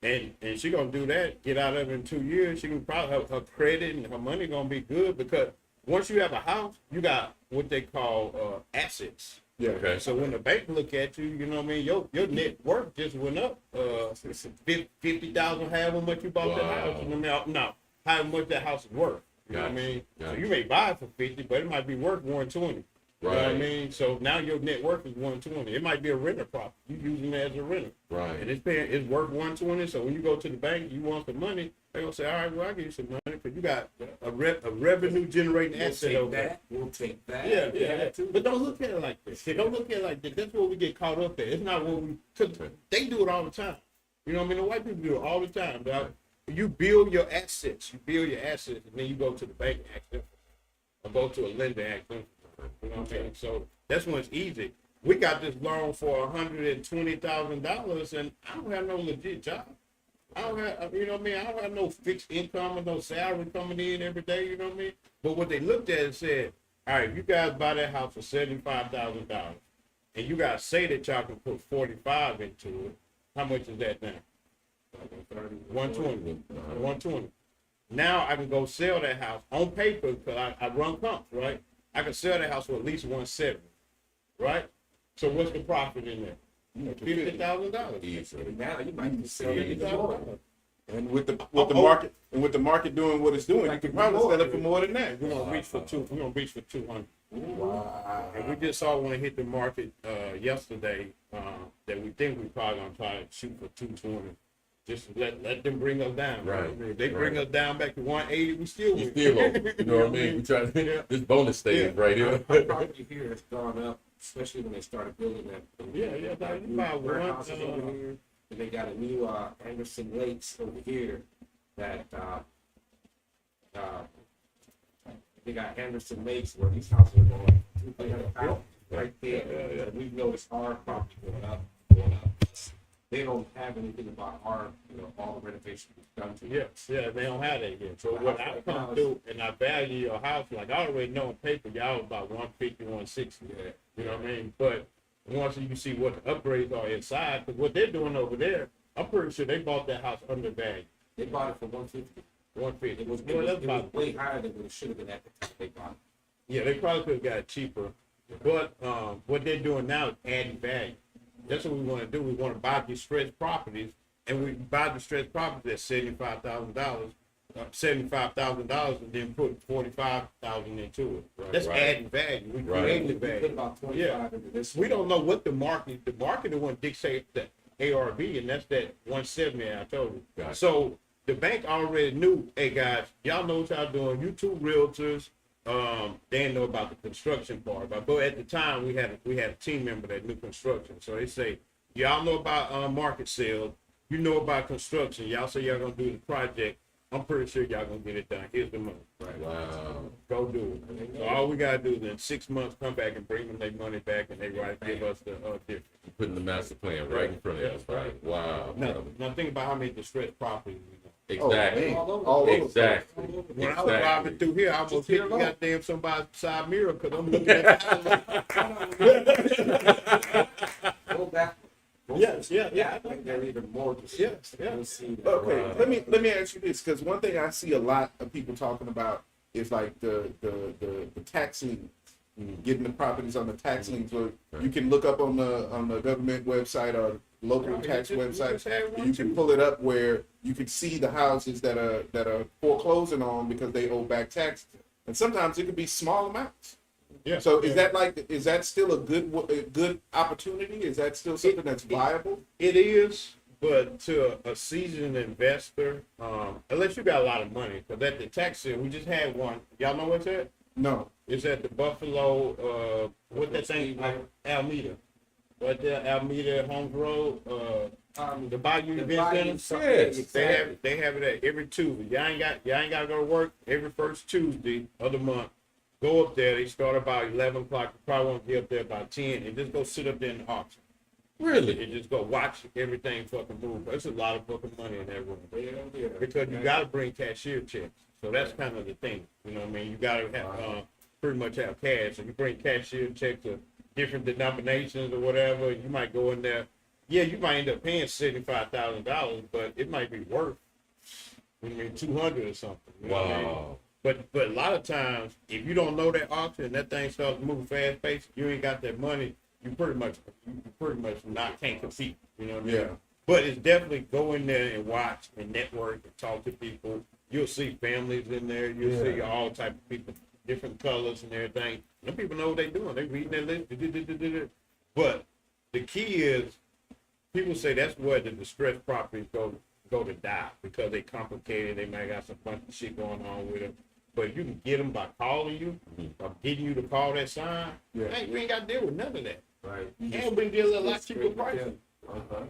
And she gonna do that, get out of it in 2 years. She can probably her credit and her money gonna be good because once you have a house, you got what they call assets. Yeah. Okay. So when the bank look at you, you know what I mean, your net worth just went up 50,000, however much you bought that house. You know what I mean? No, how much that house is worth. You know what I mean? So Gotcha. you may buy it for 50, but it might be worth 120. You know what I Right. mean? So now your net worth is 120. It might be a renter property. You using it as a renter. And Right. it's worth 120. So when you go to the bank, you want some money, they're gonna say, all right, well, I'll give you some money because you got a revenue generating We'll asset take over there. that. We'll take that. Yeah, We yeah. had to. But don't look at it like this. Don't look at it like this. That's what we get caught up at. It's not what we, cause they do it all the time. You know what I mean? The white people do it all the time. Dog. You build your assets. You build your assets, and then you go to the bank and ask them, or go to a lender and ask them. You know what I mean? So that's when it's easy. We got this loan for $120,000, and I don't have no legit job. I don't have, you know what I mean? I don't have no fixed income or no salary coming in every day. You know what I mean? But what they looked at and said, all right, you guys buy that house for $75,000, and you guys say that y'all can put 45 into it. How much is that now? 120. 120. Now I can go sell that house on paper because I run comps, right? I can sell that house for at least 170, right? So what's the profit in there? $50,000. Easily. Now you might be selling it more. $50,000. And with the market doing what it's doing, you can probably sell it for more than that. We're gonna reach for 200. Wow. And we just saw when it hit the market yesterday that we think we probably gonna try to shoot for 220. Just let them bring us down. Right. If they bring us down back to 180, we still You win. still over. You know what I mean? We try to this bonus stage right here. Property here has gone up, especially when they started building that. Yeah, now you new buy one, warehouses over here, and they got a new Anderson Lakes over here that they got Anderson Lakes where these houses are going like $200,000 right there. Yeah. And we've noticed our property going up. They don't have anything about our, all the renovations we've done to it. Yeah, they don't have that yet. So what I come through and I value your house, like I already know on paper, y'all about 150, 160. Yeah. You know what I mean? But once you see what the upgrades are inside, because what they're doing over there, I'm pretty sure they bought that house under value. They bought it for $150. 150. It was that's about way higher than what it should have been at the time they bought it. Yeah, they probably could have got it cheaper. But what they're doing now is adding value. That's what we want to do. We want to buy distressed properties, and we buy distressed properties at $75,000, and then put $45,000 into it. That's Right. adding value. We Right. creating the We put value. about 25 Yeah. into this. We don't know what the market is the one dictates the ARV, and that's that 170 I told you. Gotcha. So the bank already knew, hey guys, y'all know what y'all doing. You two realtors, they didn't know about the construction part. But at the time, we had a team member that knew construction. So they say, y'all know about market sales. You know about construction. Y'all say y'all gonna do the project. I'm pretty sure y'all gonna get it done. Here's the money. Right. Wow. Go do it. So all we gotta do is in 6 months come back and bring them their money back, and they give us the difference. Putting the master plan right in front of us. Right. Wow. Now think about how many distressed properties we got. Exactly. Oh, man. All over. Exactly. When I was driving through here, I almost hit goddamn somebody's side mirror because I'm looking at the Go back. Yeah. I think they're even more just. Yeah. You'll see that. Okay, let me ask you this, because one thing I see a lot of people talking about is like the tax liens, getting the properties on the tax liens, where you can look up on the government website or local tax website. You can pull it up where you can see the houses that are foreclosing on because they owe back taxes, and sometimes it could be small amounts. Yeah. So is that still a good opportunity? Is that still something that's viable? It is, but to a seasoned investor, unless you got a lot of money, because at the tax sale, we just had one. Y'all know what's that? No. It's at the Buffalo, what that thing, Alameda. Right there, Alameda, Holmes Road, the Bayou Event Center. Yes. They have it at every Tuesday. Y'all ain't got to go to work every first Tuesday of the month. Go up there. They start about 11 o'clock. You probably won't be up there by 10, and just go sit up there in the auction. Really? And just go watch everything fucking move. There's a lot of fucking money in that room. Because you got to bring cashier checks. So that's kind of the thing. You know what I mean? You got to have pretty much have cash. If you bring cashier checks of different denominations or whatever, you might go in there. Yeah, you might end up paying $75,000, but it might be worth, I mean, $200 or something. You know what I mean? Wow. But a lot of times, if you don't know that auction and that thing starts moving fast paced, you ain't got that money, you pretty much can't compete. You know what I mean? Yeah. But it's definitely go in there and watch and network and talk to people. You'll see families in there. You'll see all type of people, different colors and everything. Them people know what they're doing. They're reading their list. But the key is, people say that's where the distressed properties go to die because they complicated. They might got some bunch of shit going on with them. But if you can get them by calling you or getting you to call that sign, you ain't got to deal with none of that. Right. And we can deal with a lot cheaper prices.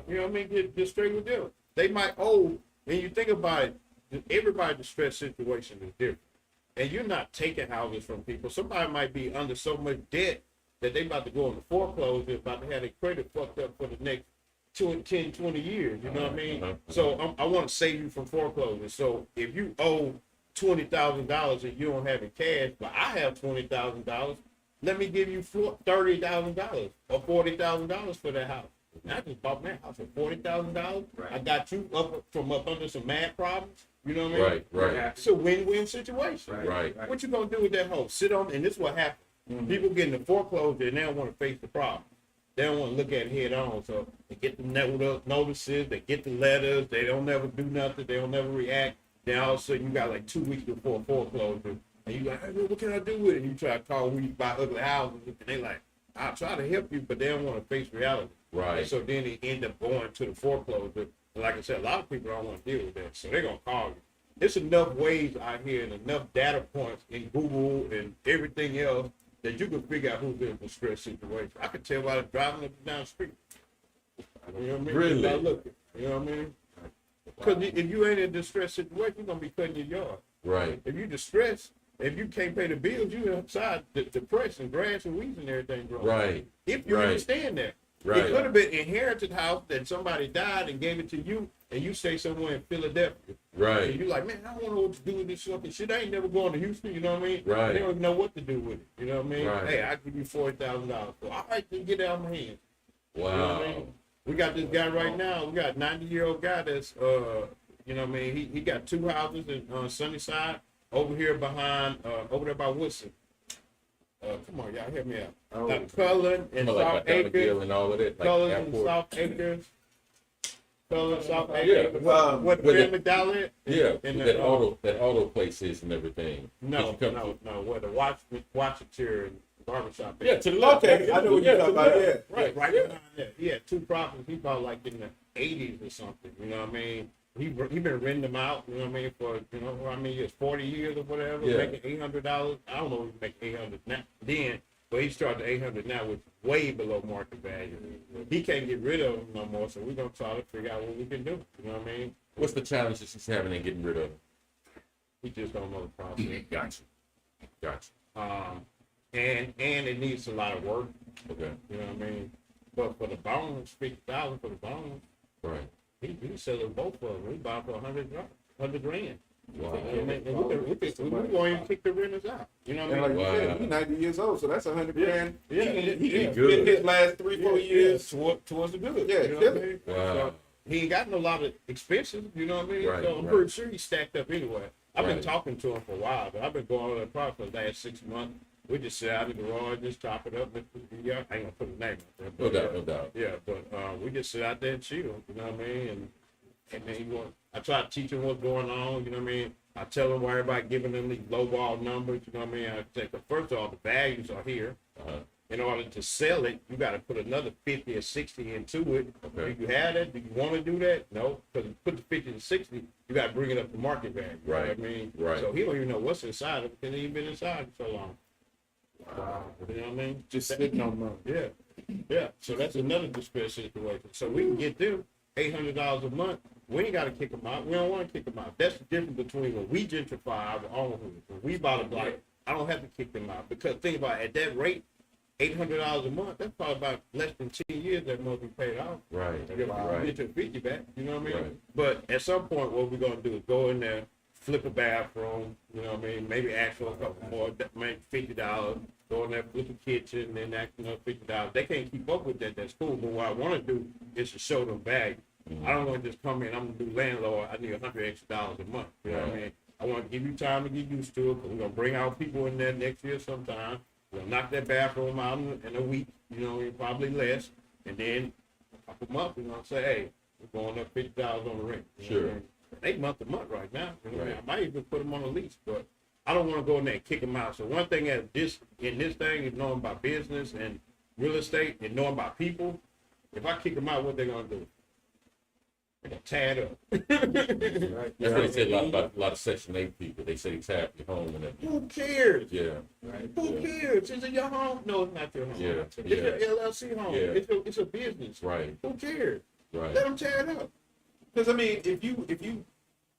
You know what I mean? Get straight with them. They might owe, and you think about it, everybody's distressed situation is different. And you're not taking houses from people. Somebody might be under so much debt that they about to go into foreclosure, about to have their credit fucked up for the next 10, 20 years. You know what I mean? So I want to save you from foreclosure. So if you owe $20,000 and you don't have it cash, but I have $20,000, let me give you $30,000 or $40,000 for that house. And I just bought my house for $40,000. Right. I got you up under some mad problems. You know what I mean? Right. It's a win-win situation. Right. What you gonna do with that home? Sit on, and this is what happens. People get into foreclosure and they don't want to face the problem. They don't want to look at it head on. So they get the notices, they get the letters, they don't never do nothing, they don't never react. Then all of a sudden you got like 2 weeks before foreclosure, and you like, hey, what can I do with it? And you try to call who you buy ugly houses, and they like, I'll try to help you, but they don't want to face reality. Right. And so then they end up going to the foreclosure. And like I said, a lot of people don't want to deal with that, so they're gonna call you. There's enough ways out here and enough data points in Google and everything else that you can figure out who's in a distress situation. I can tell by driving up and down the street. You know what I mean? Really? By looking. You know what I mean? Because if you ain't in a distressed situation, you're going to be cutting your yard. Right. If you're distressed, if you can't pay the bills, you're outside depressed and grass and weeds and everything growing. Right. If you Right. understand that. Right. It could have been inherited house that somebody died and gave it to you, and you stay somewhere in Philadelphia. And Right. you're like, man, I don't know what to do with this fucking shit. I ain't never going to Houston, you know what I mean? Right. They don't even know what to do with it, you know what I mean? Right. Hey, I give you $40,000. So, all right, then get it out of my hands. You know what I Wow. mean? We got this guy right now. We got a 90-year-old guy that's, you know what I mean? He got 2 houses in Sunnyside over here behind, over there by Woodson. Come on, y'all, help me out. Cullen and Like South Abigail Acres. and all of that. Like Cullen and airport. South Acres. Cullen, South Yeah. Acres. What Where the- family dollar at? Yeah. And That auto place is and everything. No, Did you come no. Where the Watchateur and barbershop is. Yeah, to the left. Okay, I know what you're talking about. Yeah. Right behind that. He had 2 properties he bought like in the 80s or something. You know what I mean? he been renting them out, you know what I mean, for, you know, how many years, 40 years or whatever, Yeah. making $800. I don't know if he make 800 now, then, but he started at 800 now, which is way below market value. He can't get rid of them no more, so we're going to try to figure out what we can do, you know what I mean? What's the challenge that she's having in getting rid of it? We just don't know the process. Gotcha. And it needs a lot of work, Okay. you know what I mean? But for the bones, 50,000 for the bones, Right. he selling both of them. We buy for 100 grand. Wow. And we won't even kick the renters out. You know what I And mean? like you Wow. said, he's 90 years old, so that's 100 Yeah. grand. Yeah. He Yeah. can Good. spend his last 3-4 years. towards the good. Yeah, you know kill what I it. mean? Wow. So he ain't got no lot of expenses, you know what I mean? Right, So I'm right. pretty sure he's stacked up anyway. I've been Right. talking to him for a while, but I've been going on that product for the last 6 months. We just sit out in the garage, just chop it up. Yeah, I ain't gonna put a name out there. No but, doubt, no doubt. Yeah, but we just sit out there and chill, you know what I mean? And then I try to teach him what's going on, you know what I mean? I tell him why everybody giving them these lowball numbers, you know what I mean? I say, first of all, the values are here. Uh-huh. In order to sell it, you got to put another 50 or 60 into it. Okay. Do you have that? Do you want to do that? No, because you put the 50 to 60, you got to bring it up to market value. You know what I Right, mean? right. So he don't even know what's inside of it because he ain't been inside for so long. Wow. You know what I mean? Just sitting on money. Yeah, yeah. So that's another distress situation. So we can get them $800 a month. We ain't got to kick them out. We don't want to kick them out. That's the difference between when we gentrify our own hood. When we buy the block, I don't have to kick them out because think about it, at that rate, $800 a month. That's probably about less than 10 years that must be paid off. Right. You Right. get your 50 back. You know what I mean? Right. But at some point, what we're gonna do is go in there, flip a bathroom. You know what I mean? Maybe ask for a couple more, maybe $50. Go in there, flip a kitchen, and ask another $50. They can't keep up with that. That's cool. But what I want to do is to show them value. I don't want to just come in. I'm gonna do landlord. I need $100 extra a month. You know what I mean? I want to give you time to get used to it. Cause we're gonna bring our people in there next year sometime. We'll knock that bathroom out in a week. You know, probably less, and then a couple months, we're gonna say, hey, we're going up $50 on the rent. You know Sure. what I mean? They month to month right now. You know what I mean? Right. I might even put them on a lease, but I don't want to go in there and kick them out. So one thing in this thing is knowing about business and real estate and knowing about people. If I kick them out, what they gonna do? They're gonna tear it up. That's what they say about a lot of Section 8 people. They say it's half your home and everything. Who cares? Yeah. Who Yeah. cares? Is it your home? No, it's not your home. Yeah, It's yeah. your LLC home. Yeah. It's a business. Right. Who cares? Right. Let them tear it up. Because I mean, if you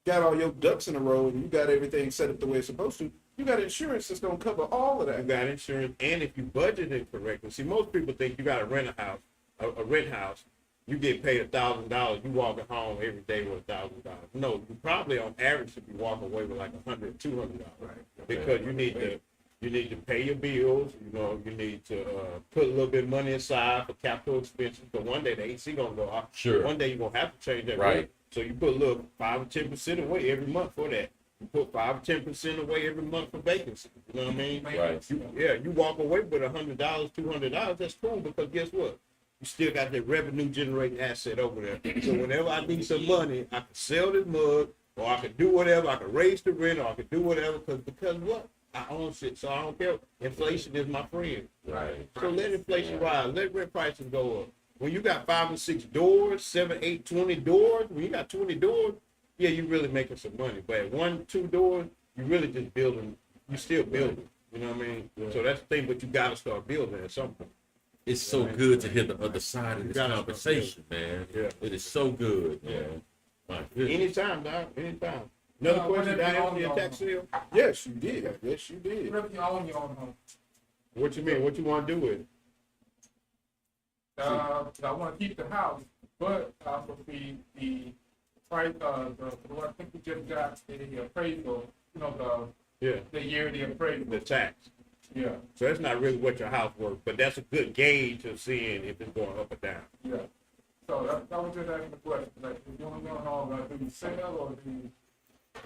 got all your ducks in a row and you got everything set up the way it's supposed to, you got insurance that's gonna cover all of You that. got insurance, and if you budget it correctly. See, most people think you got to rent a house, a rent house. You get paid $1,000. You walking home every day with $1,000. No, you probably on average should be walking away with like $100, $200. Right. Because you need to pay your bills. You know, you need to put a little bit of money aside for capital expenses. But one day the AC gonna go off. Sure. One day you're gonna have to change that. Right. rate. So you put a little 5 or 10% away every month for that. You put 5 or 10% away every month for vacancy. You know what I mean? Right. You walk away with $100, $200. That's cool because guess what? You still got that revenue generating asset over there. So whenever I need some money, I can sell this mug, or I can do whatever. I can raise the rent, or I can do whatever. Because what? I own shit, so I don't care. Inflation is my friend. Right. So let inflation rise. Let rent prices go up. When you got 5 or 6 doors, 7, 8, 20 doors, when you got 20 doors, yeah, you really making some money. But at 1, 2 doors, you really just building. You still building. You know what I mean? So that's the thing. But you got to start building at some point. It's so good to hear the other side of this gotta conversation, man. Yeah. It is so good, man. My goodness. Anytime, dog. Anytime. Another question, whenever you down own for your your tax sale? Yes, you did. Yes, you did. Even if you own your own home. What you mean? What you want to do with it? I want to keep the house, but also the price, I think we just got the appraisal, you know, Yeah, the yearly appraisal. the tax. Yeah, So that's not really what your house worth, but that's a good gauge of seeing if it's going up or down. yeah. So that was just asking the question, like, if you own your home, do you sell or do you?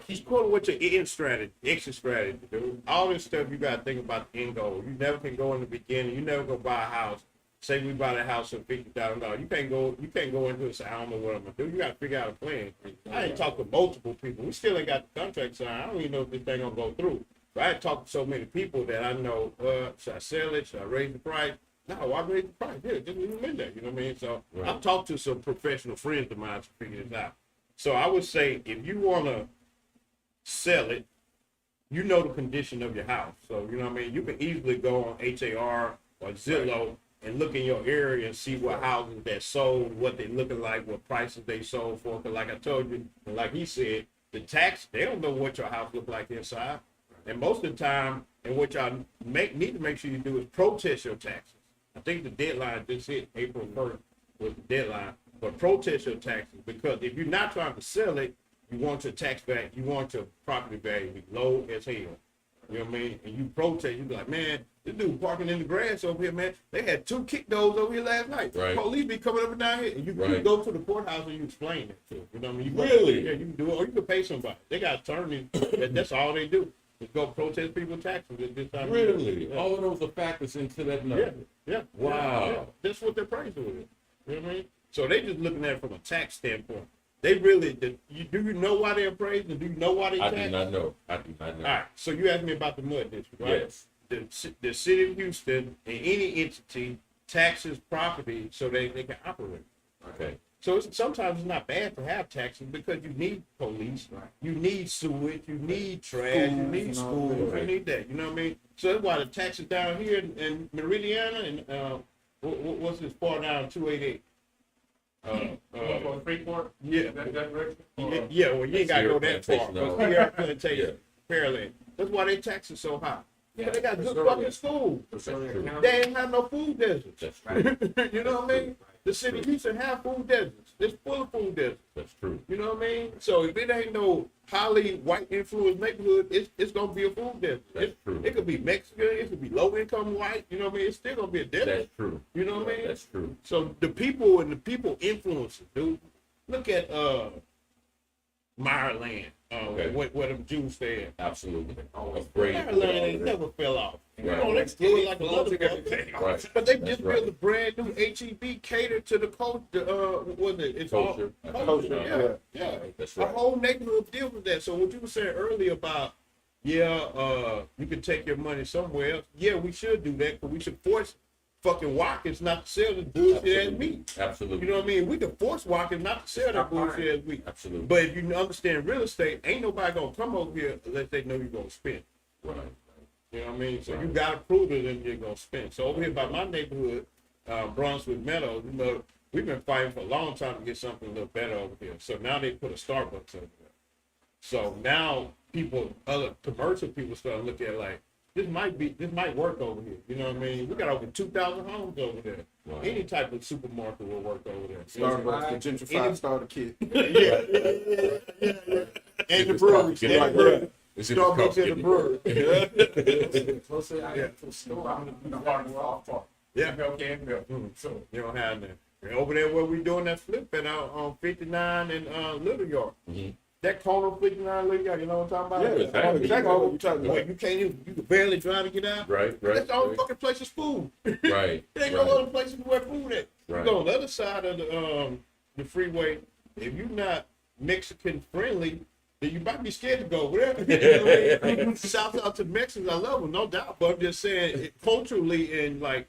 He's quoting what your end strategy, exit strategy, dude. All this stuff you got to think about the end goal. You never can go in the beginning. You never go buy a house. Say we buy a house for $50,000. You can't go into it and say, I don't know what I'm gonna do. You got to figure out a plan. I ain't talked to multiple people. We still ain't got the contract signed. I don't even know if this thing gonna go through. But I talked to so many people that I know, should I sell it? Should I raise the price? No, why raise the price? Yeah, just leave them in there. You know what I mean? So Right. I've talked to some professional friends of mine to figure this out. So I would say if you want to sell it, you know the condition of your house. So, you know what I mean? You can easily go on HAR or Zillow and look in your area and see what houses that sold, what they looking like, what prices they sold for. Because like I told you, and like he said, the tax, they don't know what your house look like inside. And most of the time, and what y'all need to make sure you do is protest your taxes. I think the deadline just hit April 1st was the deadline. But protest your taxes, because if you're not trying to sell it, you want your tax back, you want your property value to be low as hell. You know what I mean? And you protest, you be like, man, this dude parking in the grass over here, man. They had 2 kick dogs over here last night. Right. Police be coming up and down here. And you go to the courthouse and you explain it to them. You know what I mean? You Really? Yeah, you can do it, or you can pay somebody. They got attorneys. That's all they do. Just go protest people's taxes at this time. Really? Yeah. All of those are factors into that Yeah, number. yeah. Wow. Yeah. That's what their price is. You know what I mean? So they just looking at it from a tax standpoint. They really, do you know why they're appraised, and do you know why they I tax? do not know. I do not know. All right, so you asked me about the mud district, right? Yes. The city of Houston and any entity taxes property so they can operate. Okay. So sometimes it's not bad to have taxes because you need police, you need sewage, you need trash, you need schools, you need that. You know what I mean? So that's why the taxes down here in Meridiana and what's this part down 288? For Freeport? Yeah. That direction? Yeah, well, you ain't gotta go that far. Plantation, no. Because Sierra Plantation, Pearland. That's why they taxes so high. Yeah, They got good Astoria. fucking schools. Astoria true. County. They ain't have no food deserts. That's true. You know what I mean? The city of Houston have food deserts. It's full of food deserts. That's true. You know what I mean? So if it ain't no highly white influenced neighborhood, it's gonna be a food desert. That's true. It could be Mexican, it could be low income white. You know what I mean? It's still gonna be a desert. That's true. You know what I mean? That's true. So the people and the people influences, dude. Look at Meyerland, Okay. where them Jews stay at. Absolutely. Oh, A great. Meyerland ain't never fell off. You Right. know, they do it like a lot of Right. But they That's just right. built a brand new HEB catered to the culture. What was it? It's Culture. all culture. Yeah. Yeah. That's The right. whole neighborhood deals with that. So what you were saying earlier about, you can take your money somewhere else. Yeah, we should do that, but we should force fucking Watkins not to sell the bullshit as meat. Absolutely. You know what I mean? We can force Watkins not to sell that bullshit as meat. Absolutely. But if you understand real estate, ain't nobody gonna come over here unless they know you're gonna spend. Right. You know what I mean? So you gotta prove it and you're gonna spend. So over here by my neighborhood, Brunswick Meadows, you know, we've been fighting for a long time to get something a little better over here. So now they put a Starbucks over there. So now other commercial people start looking at it like, this might work over here. You know what I mean? We got over 2,000 homes over there. Wow. Any type of supermarket will work over there. Starbucks, the gentrified starter kit. And the brewery. Get Yeah, it brewery. right. Let's see if the Starbucks cops and get the it. brewery. Closer I get to the store, I'm The hard off part. Yeah. Okay, yeah. So you don't have that. And over there where we doing that flip at on 59 and Little York. Mhm. That corner 59 Little York, you know what I'm talking about? Yeah, exactly. I know exactly what you're talking Boy, about. you can't even, you can barely try to get out. Right. That's the only Right. fucking place is food. Right. There ain't no Right. other places where food at. You Right. go on the other side of the freeway, if you're not Mexican friendly, then you might be scared to go over there. You know what I mean? Shout out to the Mexicans, I love them, no doubt. But I'm just saying, culturally and like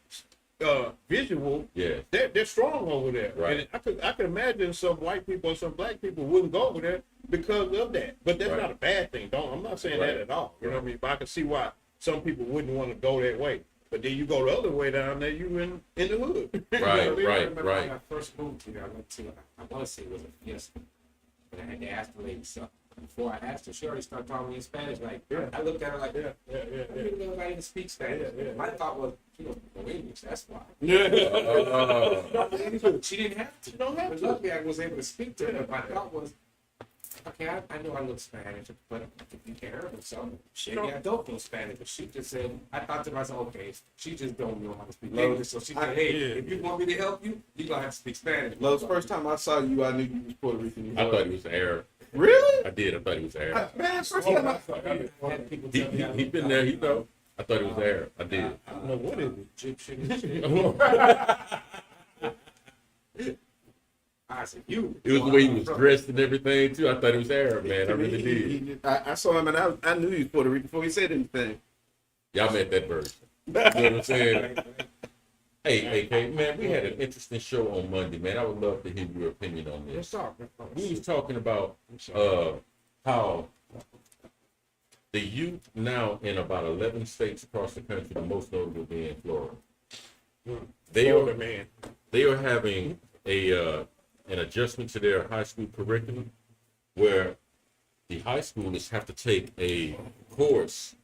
visual, Yeah. they're strong over there. Right. And I could imagine some white people or some black people wouldn't go over there because of that. But that's Right. not a bad thing. I'm not saying Right. that at all. You know what I mean? But I can see why some people wouldn't want to go that way. But then you go the other way down there, you in the hood. You know what I Right. mean? I Right. remember Right. when I first moved here, I went to, I want to say it was a fiesta. And I had to ask the lady something. Before I asked her, she already started talking to me in Spanish. Like, I looked at her like, Yeah. I didn't know if I even speak Spanish. My thought was, she don't know English, that's why. She didn't have to. You don't have But to. luckily, I was able to speak to her. My thought was, okay, I know I look Spanish, but if you can't hear me, so maybe I don't know Spanish. But she just said, I thought to myself, okay, she just don't know how to speak English. So she said, hey, if you want me to help you, you're going to have to speak Spanish. Lowe's, first time I saw you, I knew you was Puerto Rican. I thought he was an Arab. Really? I did. I thought he was Arab. Man, first time I I had people He tell me I he been there. He know. I thought he was Arab. I did. I don't know what is it. Egyptian and shit. I said, you. It was the way he was dressed and everything too. I thought he was Arab, man. I really did. I saw him and I knew he was Puerto Rican before he said anything. Y'all met that version. You know what I'm saying? Hey, AK, man, we had an interesting show on Monday, man. I would love to hear your opinion on Let's this. talk. We was talking about how the youth now in about 11 states across the country, the most notable being Florida, Florida, man. they are having an adjustment to their high school curriculum where the high schoolers have to take a course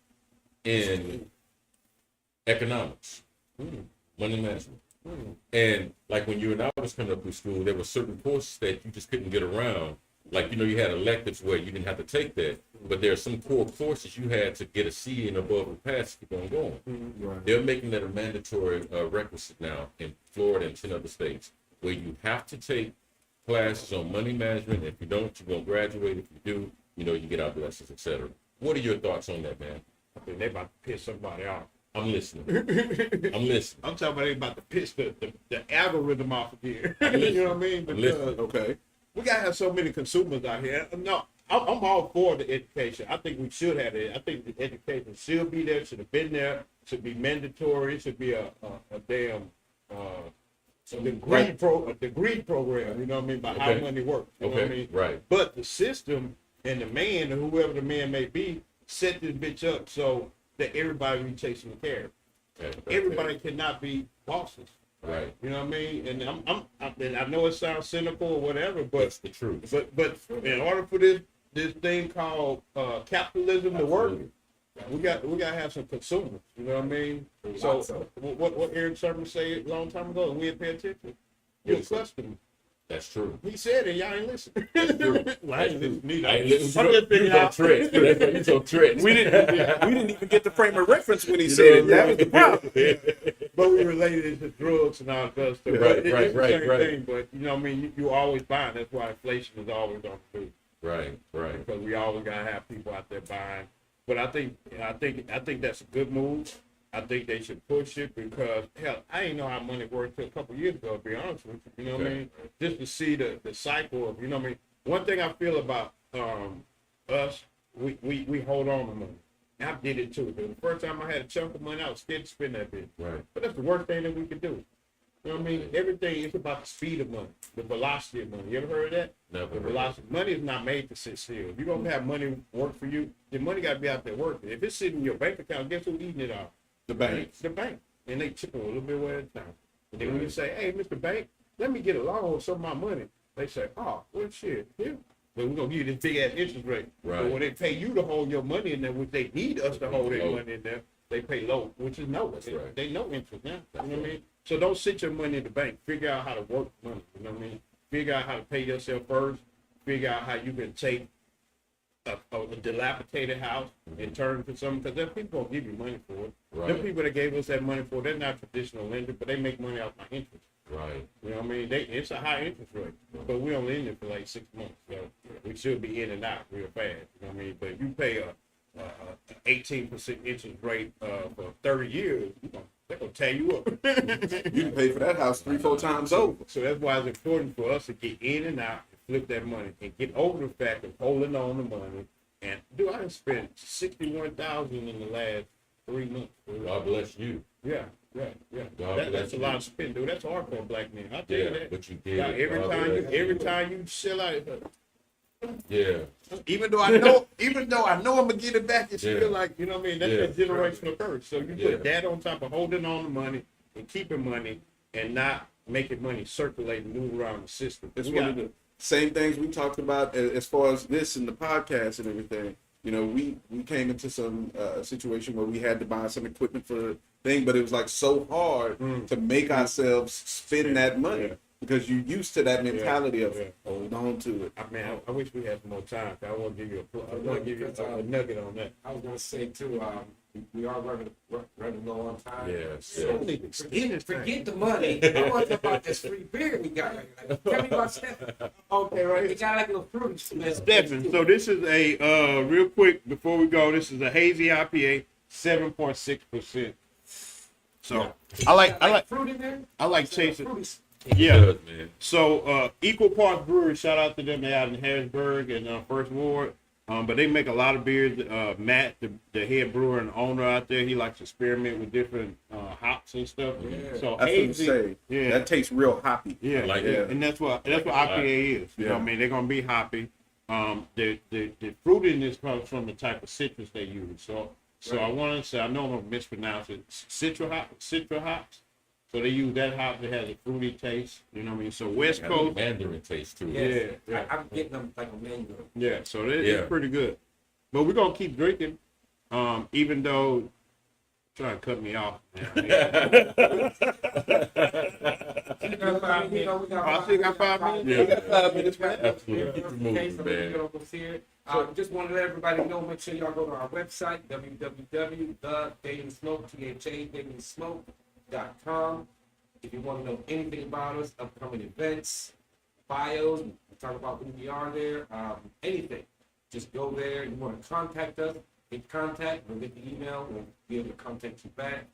in economics, money management. And like when you and I was coming up through school, there were certain courses that you just couldn't get around. Like, you know, you had electives where you didn't have to take that, but there are some core courses you had to get a C and above and pass to keep on going. Right. They're making that a mandatory requisite now in Florida and 10 other states, where you have to take classes on money management. If you don't, you're going to graduate. If you do, you know, you get out lessons, etc. What are your thoughts on that, man? I think they about to piss somebody off. I'm listening. I'm listening. I'm talking about they about to piss the algorithm off of here. I'm listening. You know what I mean? I'm Because listening. Okay. we gotta have so many consumers out here. No, I'm all for the education. I think we should have it. I think the education should be there. Should have been there. Should be mandatory. It should be a damn degree program. You know what I mean? About how Okay. money works. You know what I Okay, mean? right. But the system and the man, or whoever the man may be, set this bitch up so that everybody be chasing the carrot. Everybody cannot be bosses. Right. You know what I mean? And and I know it sounds cynical or whatever, That's but the truth. but in order for this thing called capitalism to work, we got to have some consumers. You know what I mean? So what Eric Sermon said a long time ago, we didn't pay attention. You're a customer. That's true. He said it. Y'all ain't listen. true. Well, I ain't listen neither. I ain't listening I'm to just figuring out. Trick. You so trick. We didn't even get the frame of reference when he said it. That was the problem. But we related it to drugs and all that other stuff. Right, But it's right, the right, same right. thing. But you know what I mean? You always buying. That's why inflation is always on the food. Right. Because we always gotta have people out there buying. But I think that's a good move. I think they should push it because hell, I didn't know how money worked till a couple years ago, to be honest with you. You know what I mean? Just to see the cycle of, you know what I mean? One thing I feel about us, we hold on to money. And I did it too. The first time I had a chunk of money, I was scared to spend that bit. Right. But that's the worst thing that we could do. You know what I mean? Everything is about the speed of money, the velocity of money. You ever heard of that? Never The heard. velocity. Money is not made to sit still. If you're gonna have money work for you, then money gotta be out there working. If it's sitting in your bank account, guess who's eating it off? The bank. The bank. And they chip a little bit away at a time. And then when you say, hey, Mr. Bank, let me get a loan with some of my money, they say, oh, well, shit, yeah. But we're going to give you this big-ass interest rate. Right. But when they pay you to hold your money in there, which they need us to hold their Low. money in there, they pay low, which is no. That's right. They know interest now. You know what I mean? So don't sit your money in the bank. Figure out how to work money. You know what I mean? Figure out how to pay yourself first. Figure out how you can take a dilapidated house and turn it to something, because them people will give you money for it. Right. Them people that gave us that money for it, they're not traditional lenders, but they make money off my interest. Right. You know what I mean? It's a high interest rate, but we only in it for like 6 months, so we should be in and out real fast. You know what I mean? But if you pay a 18% interest rate for 30 years, they're gonna tear you up. You can pay for that house 3-4 times over. So that's why it's important for us to get in and out and flip that money and get over the fact of holding on to money. And dude, I done spent $61,000 in the last 3 months. God bless you. Yeah. God That's bless a lot of spend, dude. That's hard for a black man. I'll tell you that. But you did. Now, it. God bless every time you sell out, Yeah. even though I know I'm gonna get it back, it's Yeah. still like, you know what I mean? That's Yeah. a generational curse. So you Yeah. put that on top of holding on to money and keeping money and not making money circulate and move around the system. It's We one got- of the same things we talked about as far as this and the podcast and everything. You know, we came into some situation where we had to buy some equipment for the thing, but it was like so hard to make ourselves spend that money Yeah. because you're used to that mentality of Yeah. hold on to it. I mean, I wish we had some more time. I want to give you a nugget on that. I was gonna say too, we are running low on time. Yes. So yes. We need to extend this thing. forget the money. I want about this free beer we got. Like, tell me about Stephen. Okay, right. We got like a little fruit. Stephen, so this is a real quick before we go. This is a hazy IPA, 7.6%. So I like fruit in there. I like chasing. Fruity. Yeah. Good, man. So Equal Parts Brewery, shout out to them. They out in Harrisburg and First Ward. But they make a lot of beers. Matt, the head brewer and owner out there, he likes to experiment with different hops. hops and stuff. Yeah. So That's what I'm hazy, saying. yeah, That tastes real hoppy. yeah, like yeah. it. And that's what IPA is. You know what I Yeah. mean? They're gonna be hoppy. The fruitiness comes from the type of citrus they use. So I want to say, I know I'm gonna mispronounce it. Citra hops. So they use that hop that has a fruity taste. You know what I mean? So West Got a Coast, Mandarin taste too. Yes. Yeah. I'm getting them like a mango. yeah. So they're Yeah. pretty good. But we're gonna keep drinking, even though trying to cut me off. You got 5 minutes. I still got 5 minutes. Yeah. We got 5 minutes, man. Absolutely. Keep it moving, Okay, so we man. get over here. Just want to let everybody know, make sure y'all go to our website, www.dailysmoke.com. If you want to know anything about us, upcoming events, bios, we talk about who we are there, anything. Just go there. You want to contact us, get contact, we'll get the email, we'll be able to contact you back.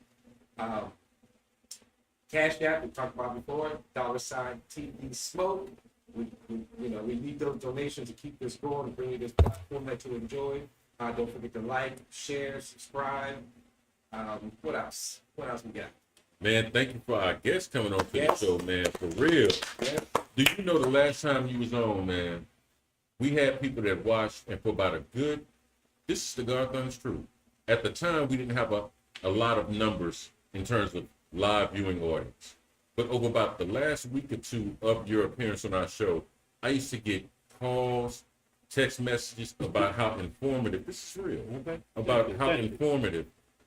Cash App, we talked about before, $TV Smoke. We need those donations to keep this going and bring you this platform that you enjoy. Don't forget to like, share, subscribe. What else? What else we got? Man, thank you for our guests coming on to Yes. the show, man. For real. Yeah. Do you know the last time you was on, man? We had people that watched, and for about this is the God honest truth. At the time, we didn't have a lot of numbers in terms of live viewing audience. But over about the last week or two of your appearance on our show, I used to get calls, text messages about how informative, this is real, about how informative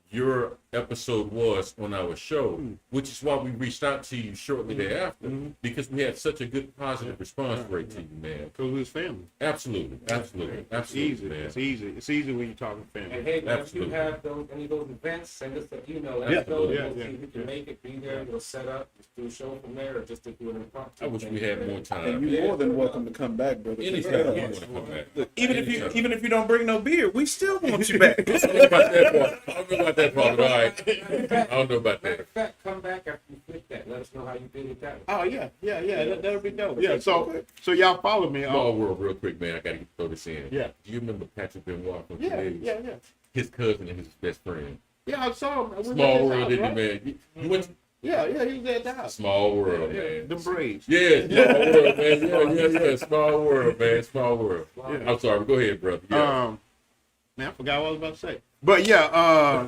your episode was on our show, which is why we reached out to you shortly thereafter, because we had such a good positive response rate to you, man. Because we was family. Absolutely, It's easy. man. It's easy. It's easy when you're talking And family. hey, man, Absolutely. if you have any of those events, send us an email. Let Yeah. us know. Yeah, We'll see yeah, if we can make it, be there, we'll set up, just do a show from there, or just to do an impromptu. I wish we had more And time. you're more than welcome to come back, brother. Anytime Yeah. you want to come back. Look, even if Anytime. you don't bring no beer, we still want you back. I don't know about that part. I don't know about that part, but all right. I don't know about Matter that. of fact, come back after you flip that. Let us know how you did it that way. Oh yeah. That'll be dope. Yeah. So y'all follow me. Small world, real quick, man. I gotta throw this in. Yeah. Do you remember Patrick Benoit from Yeah. Today's? His cousin and his best friend. Yeah, I saw him. We went Small to his world, house, didn't right? you, man? You went to Yeah, he was at the house. small world, man. The Braves. Yeah, small world, man. Yeah. Small world, man. Small world. Yeah. I'm sorry. Go ahead, brother. Yeah. Man, I forgot what I was about to say. But yeah,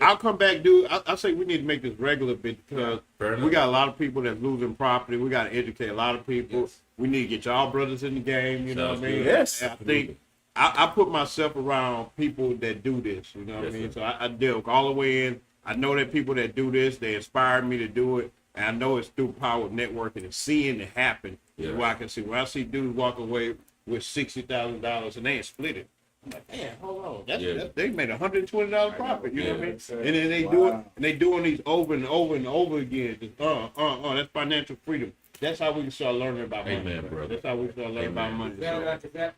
I'll come back, dude. I say we need to make this regular because Fair enough. we got a lot of people that's losing property. We got to educate a lot of people. Yes. We need to get y'all brothers in the game. You know Sounds what I mean? good. Yes. And I think I put myself around people that do this. You know what Yes, I mean? sir. So I deal all the way in. I know that people that do this, they inspire me to do it. And I know it's through power of networking and seeing it happen. Yeah. Is why I can see when I see dudes walk away with $60,000 and they ain't split it. I'm like, man, hold on. They made $120 profit. You know what I mean? Yeah. And then they do it, and they doing these over and over and over again. Just, that's financial freedom. That's how we can start learning about money. Amen, brother. That's how we start learning Amen. about money.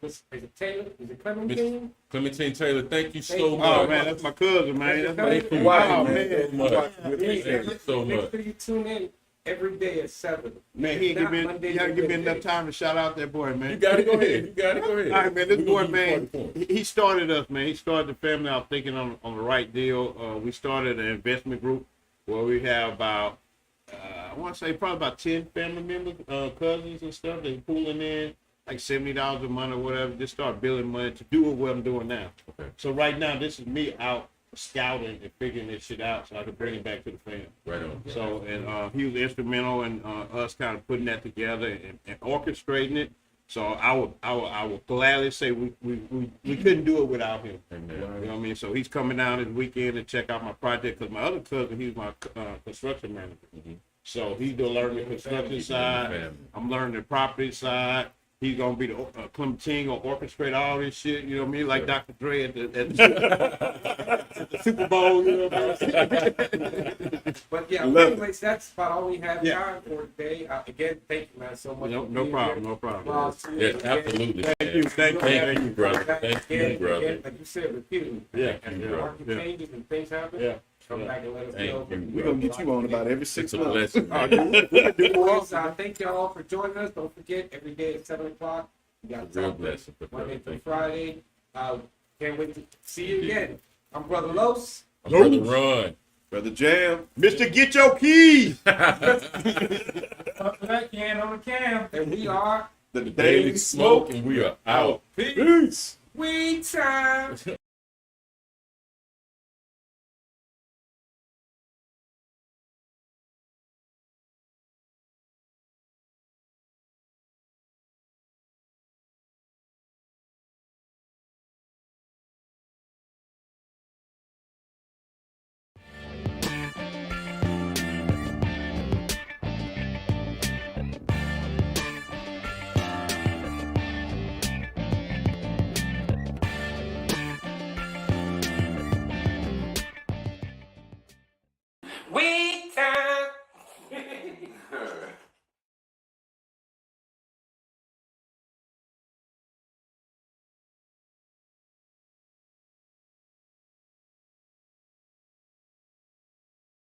Is it Taylor? Is it Clementine? Clementine Taylor, thank you Thank so you. much. Oh man, that's my cousin, man. That's my Thank you. wow, Thank you man. so much. Yeah. Thank you so Make much. sure you tune in every day at 7. Man, he If ain't not, give Monday me, to give me enough Wednesday. time to shout out that boy, You man. got it. Go ahead. You got it. Go ahead. All right, man. This We boy, gonna give you man, 40 points. he started us, man. He started the family. I was thinking on the right deal. We started an investment group where we have about, I want to say probably about 10 family members, cousins and stuff. They pooling in like $70 a month or whatever. Just start building money to do what I'm doing now. Okay. So right now, this is me out scouting and figuring this shit out so I can bring it back to the family. Right on. So, and he was instrumental in us kind of putting that together and orchestrating it. So I would gladly say we couldn't do it without him. Amen. You know what I mean? So he's coming down this weekend to check out my project because my other cousin, he's my construction manager. Mhm. So he's gonna learn the construction side. Family. I'm learning the property side. He's gonna be the Clementine gonna orchestrate all this shit. You know what I mean? Like Sure. Dr. Dre at the Super Bowl. You know what I mean? But yeah, Love anyways, that's about all we have Yeah. time for today. Again, thank you, man, so much. No, for no being problem, here. no problem. Applause to you Yes, again. absolutely. Thank man. you, thank you, Thank you, brother. Thank you, Again, brother. like you said, repeatedly. Yeah, As yeah, the market yeah. changes and things happen, Yeah. come Yeah. back and let us Thank know. you, We're going to get you on about every 6 It's a months. blessing, man. Anyways, thank y'all all for joining us. Don't forget, every day at 7 o'clock, we got Real something blessing, brother. Monday through Thank you. Friday. Can't wait to see you again. I'm Brother Los. I'm Brother Ron. Brother Jam. Mr. Get Your Keys. Up to that can on the cam. And we are The Daily Smoke, and we are out. Peace. weed time. We